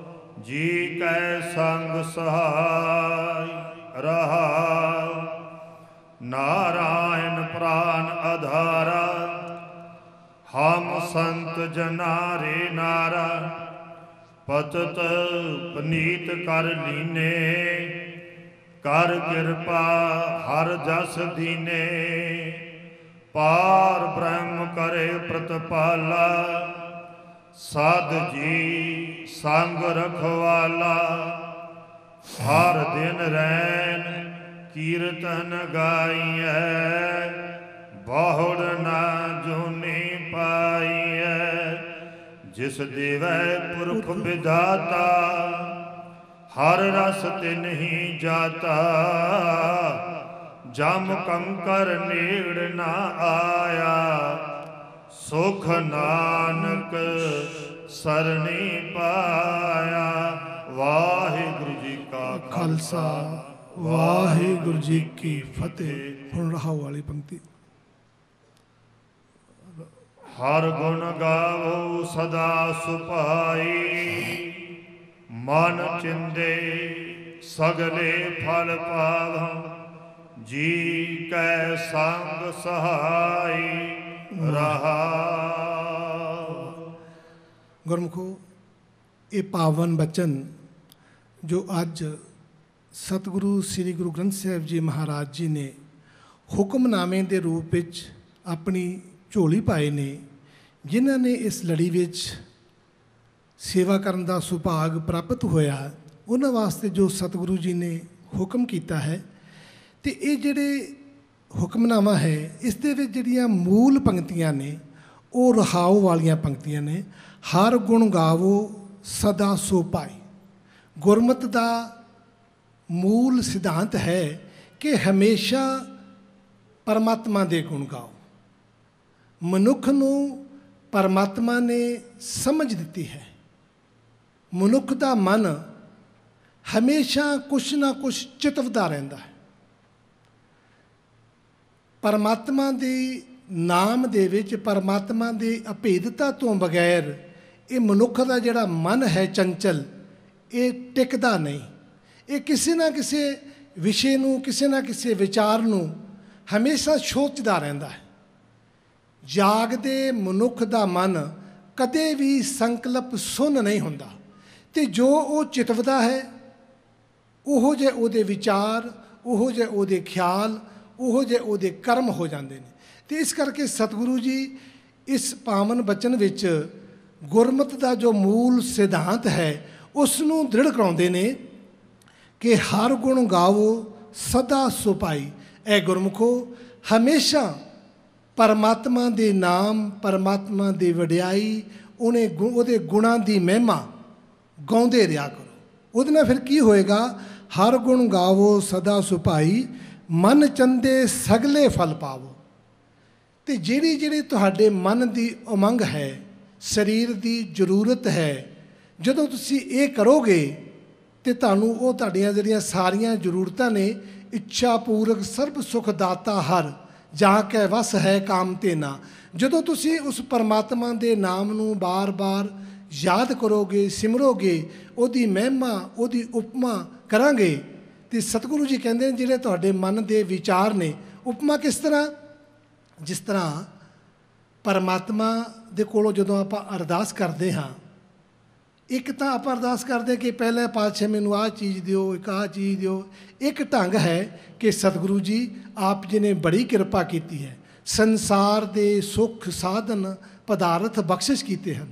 ਜੀ ਕੈ ਸੰਗ ਸਹਾਈ ਰਹਾਉ, ਨਾਰਾਇਣ ਪ੍ਰਾਨ ਆਧਾਰਾ। ਹਮ ਸੰਤ ਜਨਾ ਰੇ ਨਾਰਾ, ਪਤਿਤ ਪਨੀਤ ਕਰ ਲੀਨੇ। ਕਰ ਕਿਰਪਾ ਹਰ ਜਸ ਦੀਨੇ, ਪਾਰ ਬ੍ਰਹਮ ਕਰੇ ਪ੍ਰਤਪਾਲਾ। ਸਾਧ ਜੀ ਸੰਗ ਰਖਵਾਲਾ, ਹਰ ਦਿਨ ਰੈਨ ਕੀਰਤਨ ਗਾਈਐ ਬਹੁੜ ਨਾ ਜੂਨੀ ਪਾਈਐ। ਜਿਸ ਦੇਵੈ ਪੁਰਖ ਵਿਧਾਤਾ ਹਰ ਰਸ ਤਿਨ ਹੀ ਜਾਤਾ। ਜਮ ਕੰਕਰ ਨੇੜ ਨਾ ਆਇਆ ਸੁਖ ਨਾਨਕ ਸਰਣੀ ਪਾਇਆ। ਵਾਹਿਗੁਰੂ ਜੀ ਕਾ ਖਾਲਸਾ ਵਾਹਿਗੁਰੂ ਜੀ ਕੀ ਫਤਿਹ। ਹੁਣ ਰਹਾਉ ਵਾਲੀ ਪੰਕਤੀ। ਹਰ ਗੁਣ ਗਾਵੋ ਸਦਾ ਸੁਭਾਈ। ਮਨ ਚਿੰਦੇ ਸਗਲੇ ਫਲ ਪਾਵਹੁ। ਜੀ ਕੈ ਸੰਗ ਸਹਾਈ ਰਹਾ। ਗੁਰਮੁਖੋ, ਇਹ ਪਾਵਨ ਬਚਨ ਜੋ ਅੱਜ ਸਤਿਗੁਰੂ ਸ੍ਰੀ ਗੁਰੂ ਗ੍ਰੰਥ ਸਾਹਿਬ ਜੀ ਮਹਾਰਾਜ ਜੀ ਨੇ ਹੁਕਮਨਾਮੇ ਦੇ ਰੂਪ ਵਿੱਚ ਆਪਣੀ ਝੋਲੀ ਪਾਏ ਨੇ, ਜਿਨ੍ਹਾਂ ਨੇ ਇਸ ਲੜੀ ਵਿੱਚ ਸੇਵਾ ਕਰਨ ਦਾ ਸੁਭਾਗ ਪ੍ਰਾਪਤ ਹੋਇਆ, ਉਹਨਾਂ ਵਾਸਤੇ ਜੋ ਸਤਿਗੁਰੂ ਜੀ ਨੇ ਹੁਕਮ ਕੀਤਾ ਹੈ। ਅਤੇ ਇਹ ਜਿਹੜੇ ਹੁਕਮਨਾਮਾ ਹੈ, ਇਸ ਦੇ ਵਿੱਚ ਜਿਹੜੀਆਂ ਮੂਲ ਪੰਕਤੀਆਂ ਨੇ ਉਹ ਰਹਾਉ ਵਾਲੀਆਂ ਪੰਕਤੀਆਂ ਨੇ। ਹਰ ਗੁਣ ਗਾਵੋ ਸਦਾ ਸੋ ਪਾਈ। ਗੁਰਮਤਿ ਦਾ ਮੂਲ ਸਿਧਾਂਤ ਹੈ ਕਿ ਹਮੇਸ਼ਾ ਪਰਮਾਤਮਾ ਦੇ ਗੁਣ ਗਾਓ। ਮਨੁੱਖ ਨੂੰ ਪਰਮਾਤਮਾ ਨੇ ਸਮਝ ਦਿੱਤੀ ਹੈ। ਮਨੁੱਖ ਦਾ ਮਨ ਹਮੇਸ਼ਾ ਕੁਛ ਨਾ ਕੁਛ ਚਿਤਵਦਾ ਰਹਿੰਦਾ ਹੈ। ਪਰਮਾਤਮਾ ਦੇ ਨਾਮ ਦੇ ਵਿੱਚ, ਪਰਮਾਤਮਾ ਦੇ ਅਭੇਦਤਾ ਤੋਂ ਬਗੈਰ ਇਹ ਮਨੁੱਖ ਦਾ ਜਿਹੜਾ ਮਨ ਹੈ ਚੰਚਲ, ਇਹ ਟਿਕਦਾ ਨਹੀਂ। ਇਹ ਕਿਸੇ ਨਾ ਕਿਸੇ ਵਿਸ਼ੇ ਨੂੰ, ਕਿਸੇ ਨਾ ਕਿਸੇ ਵਿਚਾਰ ਨੂੰ ਹਮੇਸ਼ਾ ਸੋਚਦਾ ਰਹਿੰਦਾ ਹੈ। ਜਾਗਦੇ ਮਨੁੱਖ ਦਾ ਮਨ ਕਦੇ ਵੀ ਸੰਕਲਪ ਸੁੰਨ ਨਹੀਂ ਹੁੰਦਾ, ਅਤੇ ਜੋ ਉਹ ਚਿਤਵਦਾ ਹੈ ਉਹੋ ਜਿਹੇ ਉਹਦੇ ਵਿਚਾਰ, ਉਹੋ ਜਿਹੇ ਉਹਦੇ ਖਿਆਲ, ਉਹੋ ਜਿਹੇ ਉਹਦੇ ਕਰਮ ਹੋ ਜਾਂਦੇ ਨੇ। ਅਤੇ ਇਸ ਕਰਕੇ ਸਤਿਗੁਰੂ ਜੀ ਇਸ ਪਾਵਨ ਬਚਨ ਵਿੱਚ ਗੁਰਮਤਿ ਦਾ ਜੋ ਮੂਲ ਸਿਧਾਂਤ ਹੈ ਉਸ ਨੂੰ ਦ੍ਰਿੜ ਕਰਾਉਂਦੇ ਨੇ ਕਿ ਹਰ ਗੁਣ ਗਾਵੋ ਸਦਾ ਸੁਭਾਈ। ਇਹ ਗੁਰਮੁਖੋ, ਹਮੇਸ਼ਾ ਪਰਮਾਤਮਾ ਦੇ ਨਾਮ, ਪਰਮਾਤਮਾ ਦੀ ਵਡਿਆਈ, ਉਹਦੇ ਗੁਣਾਂ ਦੀ ਮਹਿਮਾ ਗਾਉਂਦੇ ਰਿਹਾ ਕਰੋ। ਉਹਦੇ ਨਾਲ ਫਿਰ ਕੀ ਹੋਏਗਾ? ਹਰ ਗੁਣ ਗਾਵੋ ਸਦਾ ਸੁਭਾਈ, ਮਨ ਚੰਦੇ ਸਗਲੇ ਫਲ ਪਾਵੋ। ਅਤੇ ਜਿਹੜੀ ਤੁਹਾਡੇ ਮਨ ਦੀ ਉਮੰਗ ਹੈ, ਸਰੀਰ ਦੀ ਜ਼ਰੂਰਤ ਹੈ, ਜਦੋਂ ਤੁਸੀਂ ਇਹ ਕਰੋਗੇ ਤੇ ਤੁਹਾਨੂੰ ਉਹ ਤੁਹਾਡੀਆਂ ਜਿਹੜੀਆਂ ਸਾਰੀਆਂ ਜ਼ਰੂਰਤਾਂ ਨੇ, ਇੱਛਾ ਪੂਰਕ ਸਰਬ ਸੁਖ ਦਾਤਾ ਹਰ ਜਾ ਕੇ ਵਸ ਹੈ ਕਾਮ ਤੇ ਨਾ। ਜਦੋਂ ਤੁਸੀਂ ਉਸ ਪਰਮਾਤਮਾ ਦੇ ਨਾਮ ਨੂੰ ਬਾਰ-ਬਾਰ ਯਾਦ ਕਰੋਗੇ, ਸਿਮਰੋਗੇ, ਉਹਦੀ ਮਹਿਮਾ, ਉਹਦੀ ਉਪਮਾ ਕਰਾਂਗੇ, ਅਤੇ ਸਤਿਗੁਰੂ ਜੀ ਕਹਿੰਦੇ ਨੇ ਜਿਹੜੇ ਤੁਹਾਡੇ ਮਨ ਦੇ ਵਿਚਾਰ ਨੇ, ਉਪਮਾ ਕਿਸ ਤਰ੍ਹਾਂ? ਜਿਸ ਤਰ੍ਹਾਂ ਪਰਮਾਤਮਾ ਦੇ ਕੋਲੋਂ ਜਦੋਂ ਆਪਾਂ ਅਰਦਾਸ ਕਰਦੇ ਹਾਂ, ਇੱਕ ਤਾਂ ਆਪਾਂ ਅਰਦਾਸ ਕਰਦੇ ਕਿ ਪਹਿਲੇ ਪਾਤਸ਼ਾਹ ਮੈਨੂੰ ਆਹ ਚੀਜ਼ ਦਿਓ, ਇੱਕ ਆਹ ਚੀਜ਼ ਦਿਓ। ਇੱਕ ਢੰਗ ਹੈ ਕਿ ਸਤਿਗੁਰੂ ਜੀ ਆਪ ਜੀ ਨੇ ਬੜੀ ਕਿਰਪਾ ਕੀਤੀ ਹੈ, ਸੰਸਾਰ ਦੇ ਸੁੱਖ ਸਾਧਨ ਪਦਾਰਥ ਬਖਸ਼ਿਸ਼ ਕੀਤੇ ਹਨ।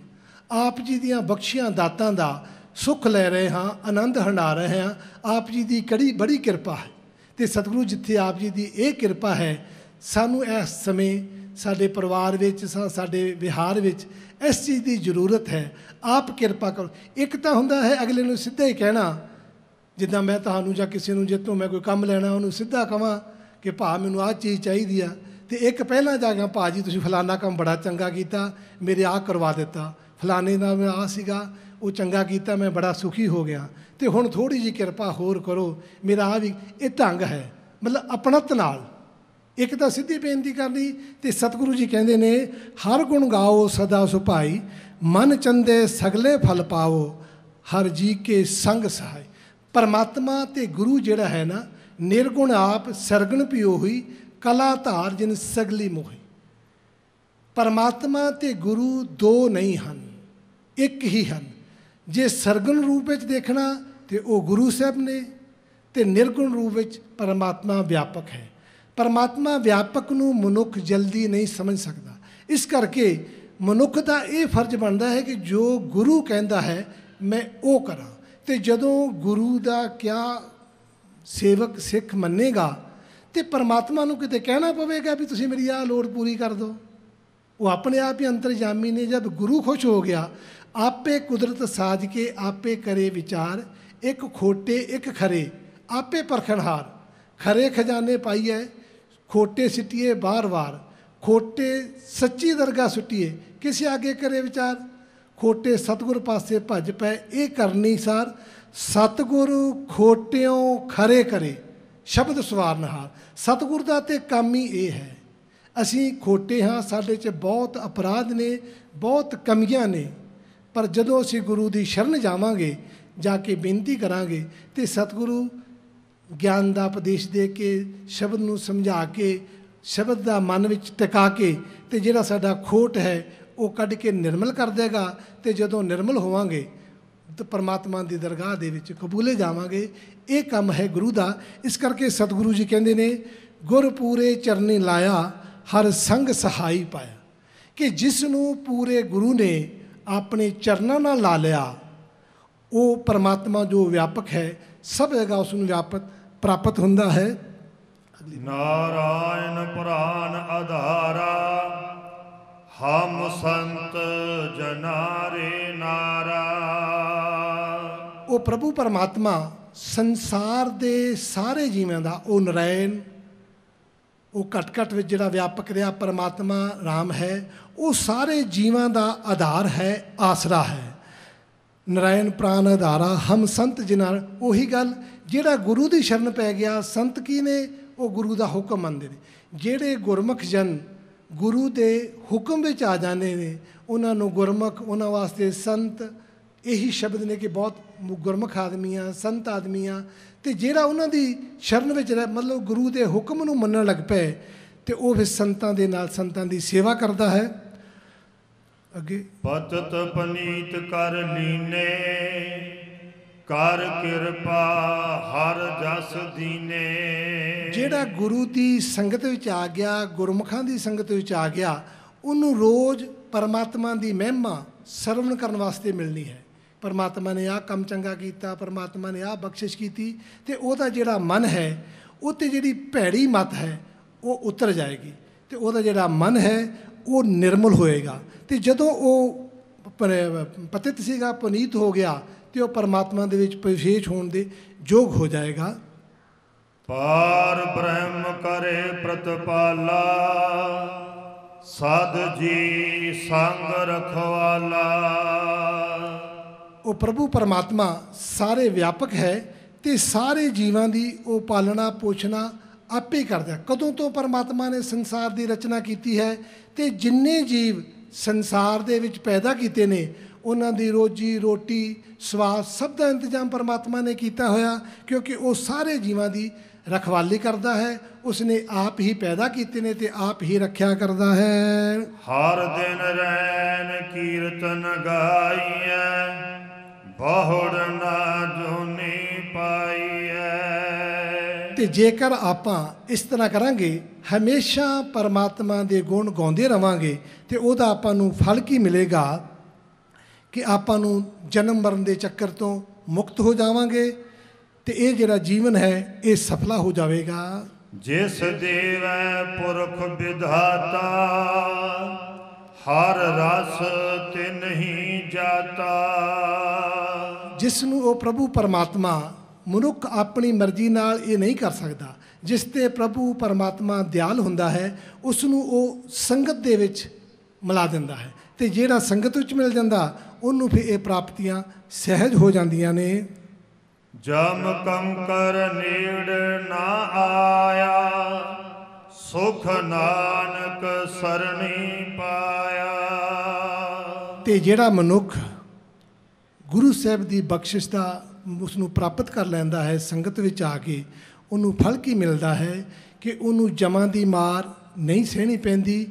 ਆਪ ਜੀ ਦੀਆਂ ਬਖਸ਼ੀਆਂ ਦਾਤਾਂ ਦਾ ਸੁੱਖ ਲੈ ਰਹੇ ਹਾਂ, ਆਨੰਦ ਹੰਡਾ ਰਹੇ ਹਾਂ। ਆਪ ਜੀ ਦੀ ਬੜੀ ਕਿਰਪਾ ਹੈ। ਅਤੇ ਸਤਿਗੁਰੂ ਜਿੱਥੇ ਆਪ ਜੀ ਦੀ ਇਹ ਕਿਰਪਾ ਹੈ, ਸਾਨੂੰ ਇਸ ਸਮੇਂ ਸਾਡੇ ਪਰਿਵਾਰ ਵਿੱਚ, ਸਾਡੇ ਵਿਹਾਰ ਵਿੱਚ ਇਸ ਚੀਜ਼ ਦੀ ਜ਼ਰੂਰਤ ਹੈ। ਆਪ ਕਿਰਪਾ ਕਰੋ। ਇੱਕ ਤਾਂ ਹੁੰਦਾ ਹੈ ਅਗਲੇ ਨੂੰ ਸਿੱਧਾ ਹੀ ਕਹਿਣਾ, ਜਿੱਦਾਂ ਮੈਂ ਤੁਹਾਨੂੰ ਜਾਂ ਕਿਸੇ ਨੂੰ ਜਿੱਤੋਂ ਮੈਂ ਕੋਈ ਕੰਮ ਲੈਣਾ, ਉਹਨੂੰ ਸਿੱਧਾ ਕਹਾਂ ਕਿ ਭਾ ਮੈਨੂੰ ਆਹ ਚੀਜ਼ ਚਾਹੀਦੀ ਆ। ਅਤੇ ਇੱਕ ਪਹਿਲਾਂ ਜਾ ਕੇ, ਭਾ ਜੀ ਤੁਸੀਂ ਫਲਾਨਾ ਕੰਮ ਬੜਾ ਚੰਗਾ ਕੀਤਾ, ਮੇਰੇ ਆਹ ਕਰਵਾ ਦਿੱਤਾ, ਫਲਾਣੇ ਦਾ ਮੈਂ ਆਹ ਸੀਗਾ, ਉਹ ਚੰਗਾ ਕੀਤਾ, ਮੈਂ ਬੜਾ ਸੁਖੀ ਹੋ ਗਿਆ, ਅਤੇ ਹੁਣ ਥੋੜ੍ਹੀ ਜਿਹੀ ਕਿਰਪਾ ਹੋਰ ਕਰੋ, ਮੇਰਾ ਆਹ ਵੀ। ਇਹ ਢੰਗ ਹੈ, ਮਤਲਬ ਆਪਣਤ ਨਾਲ। ਇੱਕ ਤਾਂ ਸਿੱਧੀ ਬੇਨਤੀ ਕਰਨੀ। ਅਤੇ ਸਤਿਗੁਰੂ ਜੀ ਕਹਿੰਦੇ ਨੇ ਹਰ ਗੁਣ ਗਾਓ ਸਦਾ ਸੁਭਾਈ, ਮਨ ਚੰਦੇ ਸਗਲੇ ਫਲ ਪਾਓ, ਹਰ ਜੀ ਕੇ ਸੰਗ ਸਹਾਈ। ਪਰਮਾਤਮਾ ਅਤੇ ਗੁਰੂ ਜਿਹੜਾ ਹੈ ਨਾ, ਨਿਰਗੁਣ ਆਪ ਸਰਗਣ ਪਿਓ ਹੋਈ, ਕਲਾ ਧਾਰ ਜਿਨ ਸਗਲੀ ਮੋਹੀ। ਪਰਮਾਤਮਾ ਅਤੇ ਗੁਰੂ ਦੋ ਨਹੀਂ ਹਨ, ਇੱਕ ਹੀ ਹਨ। ਜੇ ਸਰਗਣ ਰੂਪ ਵਿੱਚ ਦੇਖਣਾ ਤਾਂ ਉਹ ਗੁਰੂ ਸਾਹਿਬ ਨੇ, ਅਤੇ ਨਿਰਗੁਣ ਰੂਪ ਵਿੱਚ ਪਰਮਾਤਮਾ ਵਿਆਪਕ ਹੈ। ਪਰਮਾਤਮਾ ਵਿਆਪਕ ਨੂੰ ਮਨੁੱਖ ਜਲਦੀ ਨਹੀਂ ਸਮਝ ਸਕਦਾ। ਇਸ ਕਰਕੇ ਮਨੁੱਖ ਦਾ ਇਹ ਫਰਜ਼ ਬਣਦਾ ਹੈ ਕਿ ਜੋ ਗੁਰੂ ਕਹਿੰਦਾ ਹੈ ਮੈਂ ਉਹ ਕਰਾਂ। ਅਤੇ ਜਦੋਂ ਗੁਰੂ ਦਾ ਕਿਆ ਸੇਵਕ ਸਿੱਖ ਮੰਨੇਗਾ ਤੇ ਪਰਮਾਤਮਾ ਨੂੰ ਕਿਤੇ ਕਹਿਣਾ ਪਵੇਗਾ ਵੀ ਤੁਸੀਂ ਮੇਰੀ ਆਹ ਲੋੜ ਪੂਰੀ ਕਰ ਦਿਓ। ਉਹ ਆਪਣੇ ਆਪ ਹੀ ਅੰਤਰਜਾਮੀ ਨੇ। ਜਦ ਗੁਰੂ ਖੁਸ਼ ਹੋ ਗਿਆ, ਆਪੇ ਕੁਦਰਤ ਸਾਜ ਕੇ ਆਪੇ ਕਰੇ ਵਿਚਾਰ, ਇੱਕ ਖੋਟੇ ਇੱਕ ਖਰੇ ਆਪੇ ਪਰਖਣਹਾਰ। ਖਰੇ ਖਜ਼ਾਨੇ ਪਾਈਏ ਖੋਟੇ ਸਿੱਟੀਏ ਵਾਰ-ਵਾਰ, ਖੋਟੇ ਸੱਚੀ ਦਰਗਾਹ ਸੁੱਟੀਏ ਕਿਸੇ ਆਗੇ ਕਰੇ ਵਿਚਾਰ। ਖੋਟੇ ਸਤਿਗੁਰ ਪਾਸੇ ਭੱਜ ਪਏ ਇਹ ਕਰਨੀ ਸਾਰ, ਸਤਿਗੁਰ ਖੋਟਿਓਂ ਖਰੇ ਕਰੇ ਸ਼ਬਦ ਸਵਾਰਨਹਾਰ। ਸਤਿਗੁਰ ਦਾ ਤੇ ਕੰਮ ਹੀ ਇਹ ਹੈ। ਅਸੀਂ ਖੋਟੇ ਹਾਂ, ਸਾਡੇ 'ਚ ਬਹੁਤ ਅਪਰਾਧ ਨੇ, ਬਹੁਤ ਕਮੀਆਂ ਨੇ, ਪਰ ਜਦੋਂ ਅਸੀਂ ਗੁਰੂ ਦੀ ਸ਼ਰਨ ਜਾਵਾਂਗੇ, ਜਾ ਕੇ ਬੇਨਤੀ ਕਰਾਂਗੇ ਤੇ ਸਤਿਗੁਰੂ ਗਿਆਨ ਦਾ ਉਪਦੇਸ਼ ਦੇ ਕੇ, ਸ਼ਬਦ ਨੂੰ ਸਮਝਾ ਕੇ, ਸ਼ਬਦ ਦਾ ਮਨ ਵਿੱਚ ਟਿਕਾ ਕੇ ਤੇ ਜਿਹੜਾ ਸਾਡਾ ਖੋਟ ਹੈ ਉਹ ਕੱਢ ਕੇ ਨਿਰਮਲ ਕਰ ਦੇਗਾ। ਤੇ ਜਦੋਂ ਨਿਰਮਲ ਹੋਵਾਂਗੇ ਤਾਂ ਪਰਮਾਤਮਾ ਦੀ ਦਰਗਾਹ ਦੇ ਵਿੱਚ ਕਬੂਲੇ ਜਾਵਾਂਗੇ। ਇਹ ਕੰਮ ਹੈ ਗੁਰੂ ਦਾ। ਇਸ ਕਰਕੇ ਸਤਿਗੁਰੂ ਜੀ ਕਹਿੰਦੇ ਨੇ, ਗੁਰ ਪੂਰੇ ਚਰਨੀ ਲਾਇਆ ਹਰ ਸੰਗ ਸਹਾਈ ਪਾਇਆ, ਕਿ ਜਿਸ ਨੂੰ ਪੂਰੇ ਗੁਰੂ ਨੇ ਆਪਣੇ ਚਰਨਾਂ ਨਾਲ ਲਾ ਲਿਆ, ਉਹ ਪਰਮਾਤਮਾ ਜੋ ਵਿਆਪਕ ਹੈ ਸਭ ਜਗ੍ਹਾ ਉਸ ਨੂੰ ਵਿਆਪਕ ਪ੍ਰਾਪਤ ਹੁੰਦਾ ਹੈ। ਨਾਰਾਇਣ ਪ੍ਰਾਨ ਆਧਾਰਾ, ਹਮ ਸੰਤ ਜਨਾਰੇ ਨਾਰਾ। ਉਹ ਪ੍ਰਭੂ ਪਰਮਾਤਮਾ ਸੰਸਾਰ ਦੇ ਸਾਰੇ ਜੀਵਾਂ ਦਾ, ਉਹ ਨਰਾਇਣ, ਉਹ ਘਟ ਘਟ ਵਿੱਚ ਜਿਹੜਾ ਵਿਆਪਕ ਰਿਹਾ ਪਰਮਾਤਮਾ ਰਾਮ ਹੈ, ਉਹ ਸਾਰੇ ਜੀਵਾਂ ਦਾ ਆਧਾਰ ਹੈ, ਆਸਰਾ ਹੈ। ਨਰਾਇਣ ਪ੍ਰਾਨ ਆਧਾਰਾ ਹਮ ਸੰਤ ਜਿਨਾਂ। ਉਹੀ ਗੱਲ, ਜਿਹੜਾ ਗੁਰੂ ਦੀ ਸ਼ਰਨ ਪੈ ਗਿਆ, ਸੰਤ ਕੀ ਨੇ? ਉਹ ਗੁਰੂ ਦਾ ਹੁਕਮ ਮੰਨਦੇ ਨੇ। ਜਿਹੜੇ ਗੁਰਮੁਖ ਜਨ ਗੁਰੂ ਦੇ ਹੁਕਮ ਵਿੱਚ ਆ ਜਾਂਦੇ ਨੇ, ਉਹਨਾਂ ਨੂੰ ਗੁਰਮੁਖ, ਉਹਨਾਂ ਵਾਸਤੇ ਸੰਤ ਇਹੀ ਸ਼ਬਦ ਨੇ ਕਿ ਬਹੁਤ ਗੁਰਮੁਖ ਆਦਮੀ ਆ, ਸੰਤ ਆਦਮੀ ਆ। ਤੇ ਜਿਹੜਾ ਉਹਨਾਂ ਦੀ ਸ਼ਰਨ ਵਿੱਚ ਮਤਲਬ ਗੁਰੂ ਦੇ ਹੁਕਮ ਨੂੰ ਮੰਨਣ ਲੱਗ ਪਏ ਤੇ ਉਹ ਫਿਰ ਸੰਤਾਂ ਦੇ ਨਾਲ ਸੰਤਾਂ ਦੀ ਸੇਵਾ ਕਰਦਾ ਹੈ। ਅੱਗੇ ਪਤਿਤ ਪਨੀਤ ਕਰ ਲੀਨੇ, ਕਰ ਕਿਰਪਾ ਹਰ ਜਸ ਦੀਨੇ। ਜਿਹੜਾ ਗੁਰੂ ਦੀ ਸੰਗਤ ਵਿੱਚ ਆ ਗਿਆ, ਗੁਰਮੁਖਾਂ ਦੀ ਸੰਗਤ ਵਿੱਚ ਆ ਗਿਆ, ਉਹਨੂੰ ਰੋਜ਼ ਪਰਮਾਤਮਾ ਦੀ ਮਹਿਮਾ ਸਰਵਣ ਕਰਨ ਵਾਸਤੇ ਮਿਲਣੀ ਹੈ। ਪਰਮਾਤਮਾ ਨੇ ਆਹ ਕੰਮ ਚੰਗਾ ਕੀਤਾ, ਪਰਮਾਤਮਾ ਨੇ ਆਹ ਬਖਸ਼ਿਸ਼ ਕੀਤੀ, ਤੇ ਉਹਦਾ ਜਿਹੜਾ ਮਨ ਹੈ ਉਹ 'ਤੇ ਜਿਹੜੀ ਭੈੜੀ ਮੱਤ ਹੈ ਉਹ ਉਤਰ ਜਾਏਗੀ ਤੇ ਉਹਦਾ ਜਿਹੜਾ ਮਨ ਹੈ ਉਹ ਨਿਰਮਲ ਹੋਏਗਾ। ਤੇ ਜਦੋਂ ਉਹ ਪਤਿਤ ਸੀਗਾ, ਪੁਨੀਤ ਹੋ ਗਿਆ, ਤੇ ਉਹ ਪਰਮਾਤਮਾ ਦੇ ਵਿੱਚ ਵਿਸ਼ੇਸ਼ ਹੋਣ ਦੇ ਯੋਗ ਹੋ ਜਾਏਗਾ। ਪਾਰ ਬ੍ਰਹਮ ਕਰੇ ਪ੍ਰਤਪਾਲਾ, ਸਾਧ ਜੀ ਸੰਗ ਰਖਵਾਲਾ। ਉਹ ਪ੍ਰਭੂ ਪਰਮਾਤਮਾ ਸਾਰੇ ਵਿਆਪਕ ਹੈ ਤੇ ਸਾਰੇ ਜੀਵਾਂ ਦੀ ਉਹ ਪਾਲਣਾ ਪੋਸ਼ਣਾ ਆਪੇ ਹੀ ਕਰਦਾ। ਕਦੋਂ ਤੋਂ ਪਰਮਾਤਮਾ ਨੇ ਸੰਸਾਰ ਦੀ ਰਚਨਾ ਕੀਤੀ ਹੈ ਤੇ ਜਿੰਨੇ ਜੀਵ ਸੰਸਾਰ ਦੇ ਵਿੱਚ ਪੈਦਾ ਕੀਤੇ ਨੇ, ਉਹਨਾਂ ਦੀ ਰੋਜੀ ਰੋਟੀ ਸਵਾਸ ਸਭ ਦਾ ਇੰਤਜ਼ਾਮ ਪਰਮਾਤਮਾ ਨੇ ਕੀਤਾ ਹੋਇਆ, ਕਿਉਂਕਿ ਉਹ ਸਾਰੇ ਜੀਵਾਂ ਦੀ ਰਖਵਾਲੀ ਕਰਦਾ ਹੈ। ਉਸਨੇ ਆਪ ਹੀ ਪੈਦਾ ਕੀਤੇ ਨੇ ਤੇ ਆਪ ਹੀ ਰੱਖਿਆ ਕਰਦਾ ਹੈ। ਹਰ ਦਿਨ ਰੈਨ ਕੀਰਤਨ ਗਾਈਐ, ਬਹੁੜ ਨਾ ਜੋਨੀ ਪਾਈਐ। ਤੇ ਜੇਕਰ ਆਪਾਂ ਇਸ ਤਰ੍ਹਾਂ ਕਰਾਂਗੇ, ਹਮੇਸ਼ਾ ਪਰਮਾਤਮਾ ਦੇ ਗੁਣ ਗਾਉਂਦੇ ਰਵਾਂਗੇ, ਤੇ ਉਹਦਾ ਆਪਾਂ ਨੂੰ ਫਲ ਕੀ ਮਿਲੇਗਾ ਕਿ ਆਪਾਂ ਨੂੰ ਜਨਮ ਮਰਨ ਦੇ ਚੱਕਰ ਤੋਂ ਮੁਕਤ ਹੋ ਜਾਵਾਂਗੇ ਤੇ ਇਹ ਜਿਹੜਾ ਜੀਵਨ ਹੈ ਇਹ ਸਫਲਾ ਹੋ ਜਾਵੇਗਾ। ਜਿਸ ਦੇਵੈ ਪੁਰਖ ਵਿਧਾਤਾ, ਹਰ ਰਸ ਤੇ ਨਹੀਂ ਜਾਤਾ। ਜਿਸ ਨੂੰ ਉਹ ਪ੍ਰਭੂ ਪਰਮਾਤਮਾ, ਮਨੁੱਖ ਆਪਣੀ ਮਰਜ਼ੀ ਨਾਲ ਇਹ ਨਹੀਂ ਕਰ ਸਕਦਾ। ਜਿਸ 'ਤੇ ਪ੍ਰਭੂ ਪਰਮਾਤਮਾ ਦਿਆਲ ਹੁੰਦਾ ਹੈ, ਉਸ ਨੂੰ ਉਹ ਸੰਗਤ ਦੇ ਵਿੱਚ ਮਿਲਾ ਦਿੰਦਾ ਹੈ, ਤੇ ਜਿਹੜਾ ਸੰਗਤ ਵਿੱਚ ਮਿਲ ਜਾਂਦਾ ਉਹਨੂੰ ਫਿਰ ਇਹ ਪ੍ਰਾਪਤੀਆਂ ਸਹਿਜ ਹੋ ਜਾਂਦੀਆਂ ਨੇ। ਜਮ ਕੰਕਰ ਨੇੜ ਨਾ ਆਇਆ, ਸੁਖ ਨਾਨਕ ਸਰਣੀ ਪਾਇਆ। ਤੇ ਜਿਹੜਾ ਮਨੁੱਖ ਗੁਰੂ ਸਾਹਿਬ ਦੀ ਬਖਸ਼ਿਸ਼ ਦਾ ਉਸ ਨੂੰ ਪ੍ਰਾਪਤ ਕਰ ਲੈਂਦਾ ਹੈ, ਸੰਗਤ ਵਿੱਚ ਆ ਕੇ, ਉਹਨੂੰ ਫਲ ਕੀ ਮਿਲਦਾ ਹੈ ਕਿ ਉਹਨੂੰ ਜਮਾਂ ਦੀ ਮਾਰ ਨਹੀਂ ਸਹਿਣੀ ਪੈਂਦੀ।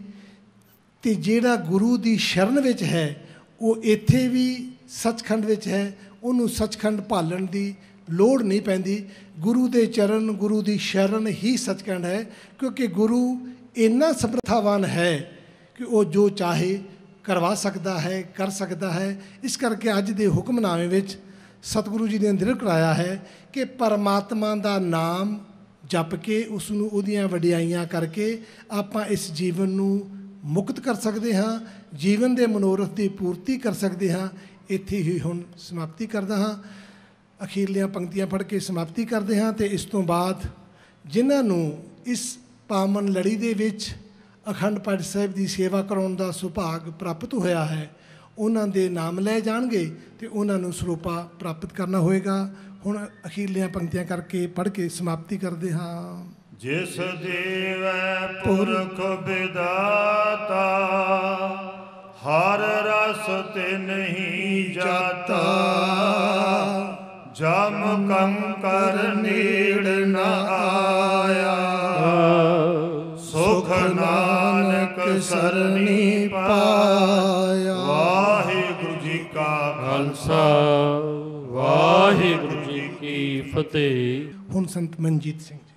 ਤੇ ਜਿਹੜਾ ਗੁਰੂ ਦੀ ਸ਼ਰਨ ਵਿੱਚ ਹੈ, ਉਹ ਇੱਥੇ ਵੀ ਸੱਚਖੰਡ ਵਿੱਚ ਹੈ, ਉਹਨੂੰ ਸੱਚਖੰਡ ਭਾਲਣ ਦੀ ਲੋੜ ਨਹੀਂ ਪੈਂਦੀ। ਗੁਰੂ ਦੇ ਚਰਨ, ਗੁਰੂ ਦੀ ਸ਼ਰਨ ਹੀ ਸੱਚਖੰਡ ਹੈ, ਕਿਉਂਕਿ ਗੁਰੂ ਇੰਨਾ ਸਮਰੱਥਾਵਾਨ ਹੈ ਕਿ ਉਹ ਜੋ ਚਾਹੇ ਕਰਵਾ ਸਕਦਾ ਹੈ, ਕਰ ਸਕਦਾ ਹੈ। ਇਸ ਕਰਕੇ ਅੱਜ ਦੇ ਹੁਕਮਨਾਮੇ ਵਿੱਚ ਸਤਿਗੁਰੂ ਜੀ ਨੇ ਦ੍ਰਿੜ ਕਰਾਇਆ ਹੈ ਕਿ ਪਰਮਾਤਮਾ ਦਾ ਨਾਮ ਜਪ ਕੇ ਉਸ ਨੂੰ ਉਹਦੀਆਂ ਵਡਿਆਈਆਂ ਕਰਕੇ ਆਪਾਂ ਇਸ ਜੀਵਨ ਨੂੰ ਮੁਕਤ ਕਰ ਸਕਦੇ ਹਾਂ, ਜੀਵਨ ਦੇ ਮਨੋਰਥ ਦੀ ਪੂਰਤੀ ਕਰ ਸਕਦੇ ਹਾਂ। ਇੱਥੇ ਹੀ ਹੁਣ ਸਮਾਪਤੀ ਕਰਦਾ ਹਾਂ, ਅਖੀਰਲੀਆਂ ਪੰਕਤੀਆਂ ਪੜ੍ਹ ਕੇ ਸਮਾਪਤੀ ਕਰਦੇ ਹਾਂ। ਅਤੇ ਇਸ ਤੋਂ ਬਾਅਦ ਜਿਨ੍ਹਾਂ ਨੂੰ ਇਸ ਪਾਵਨ ਲੜੀ ਦੇ ਵਿੱਚ ਅਖੰਡ ਪਾਠ ਸਾਹਿਬ ਦੀ ਸੇਵਾ ਕਰਾਉਣ ਦਾ ਸੁਭਾਗ ਪ੍ਰਾਪਤ ਹੋਇਆ ਹੈ, ਉਹਨਾਂ ਦੇ ਨਾਮ ਲਏ ਜਾਣਗੇ ਅਤੇ ਉਹਨਾਂ ਨੂੰ ਸਰੂਪਾ ਪ੍ਰਾਪਤ ਕਰਨਾ ਹੋਏਗਾ। ਹੁਣ ਅਖੀਰਲੀਆਂ ਪੰਕਤੀਆਂ ਕਰਕੇ ਪੜ੍ਹ ਕੇ ਸਮਾਪਤੀ ਕਰਦੇ ਹਾਂ। ਜਿਸ ਦੇਵੈ ਪੁਰਖ ਵਿਦਾਤਾ, ਹਰ ਰਸ ਤੇ ਨਹੀਂ ਜਾਤਾ। ਜਮ ਕੰਕਰ ਨੇੜ ਨ ਆਇਆ, ਸੁਖ ਨਾਨਕ ਸਰਣੀ ਪਾਇਆ। ਵਾਹਿਗੁਰੂ ਜੀ ਕਾ ਖਾਲਸਾ, ਵਾਹਿਗੁਰੂ ਜੀ ਕੀ ਫਤਿਹ। ਹੁਣ ਸੰਤ ਮਨਜੀਤ ਸਿੰਘ ਜੀ।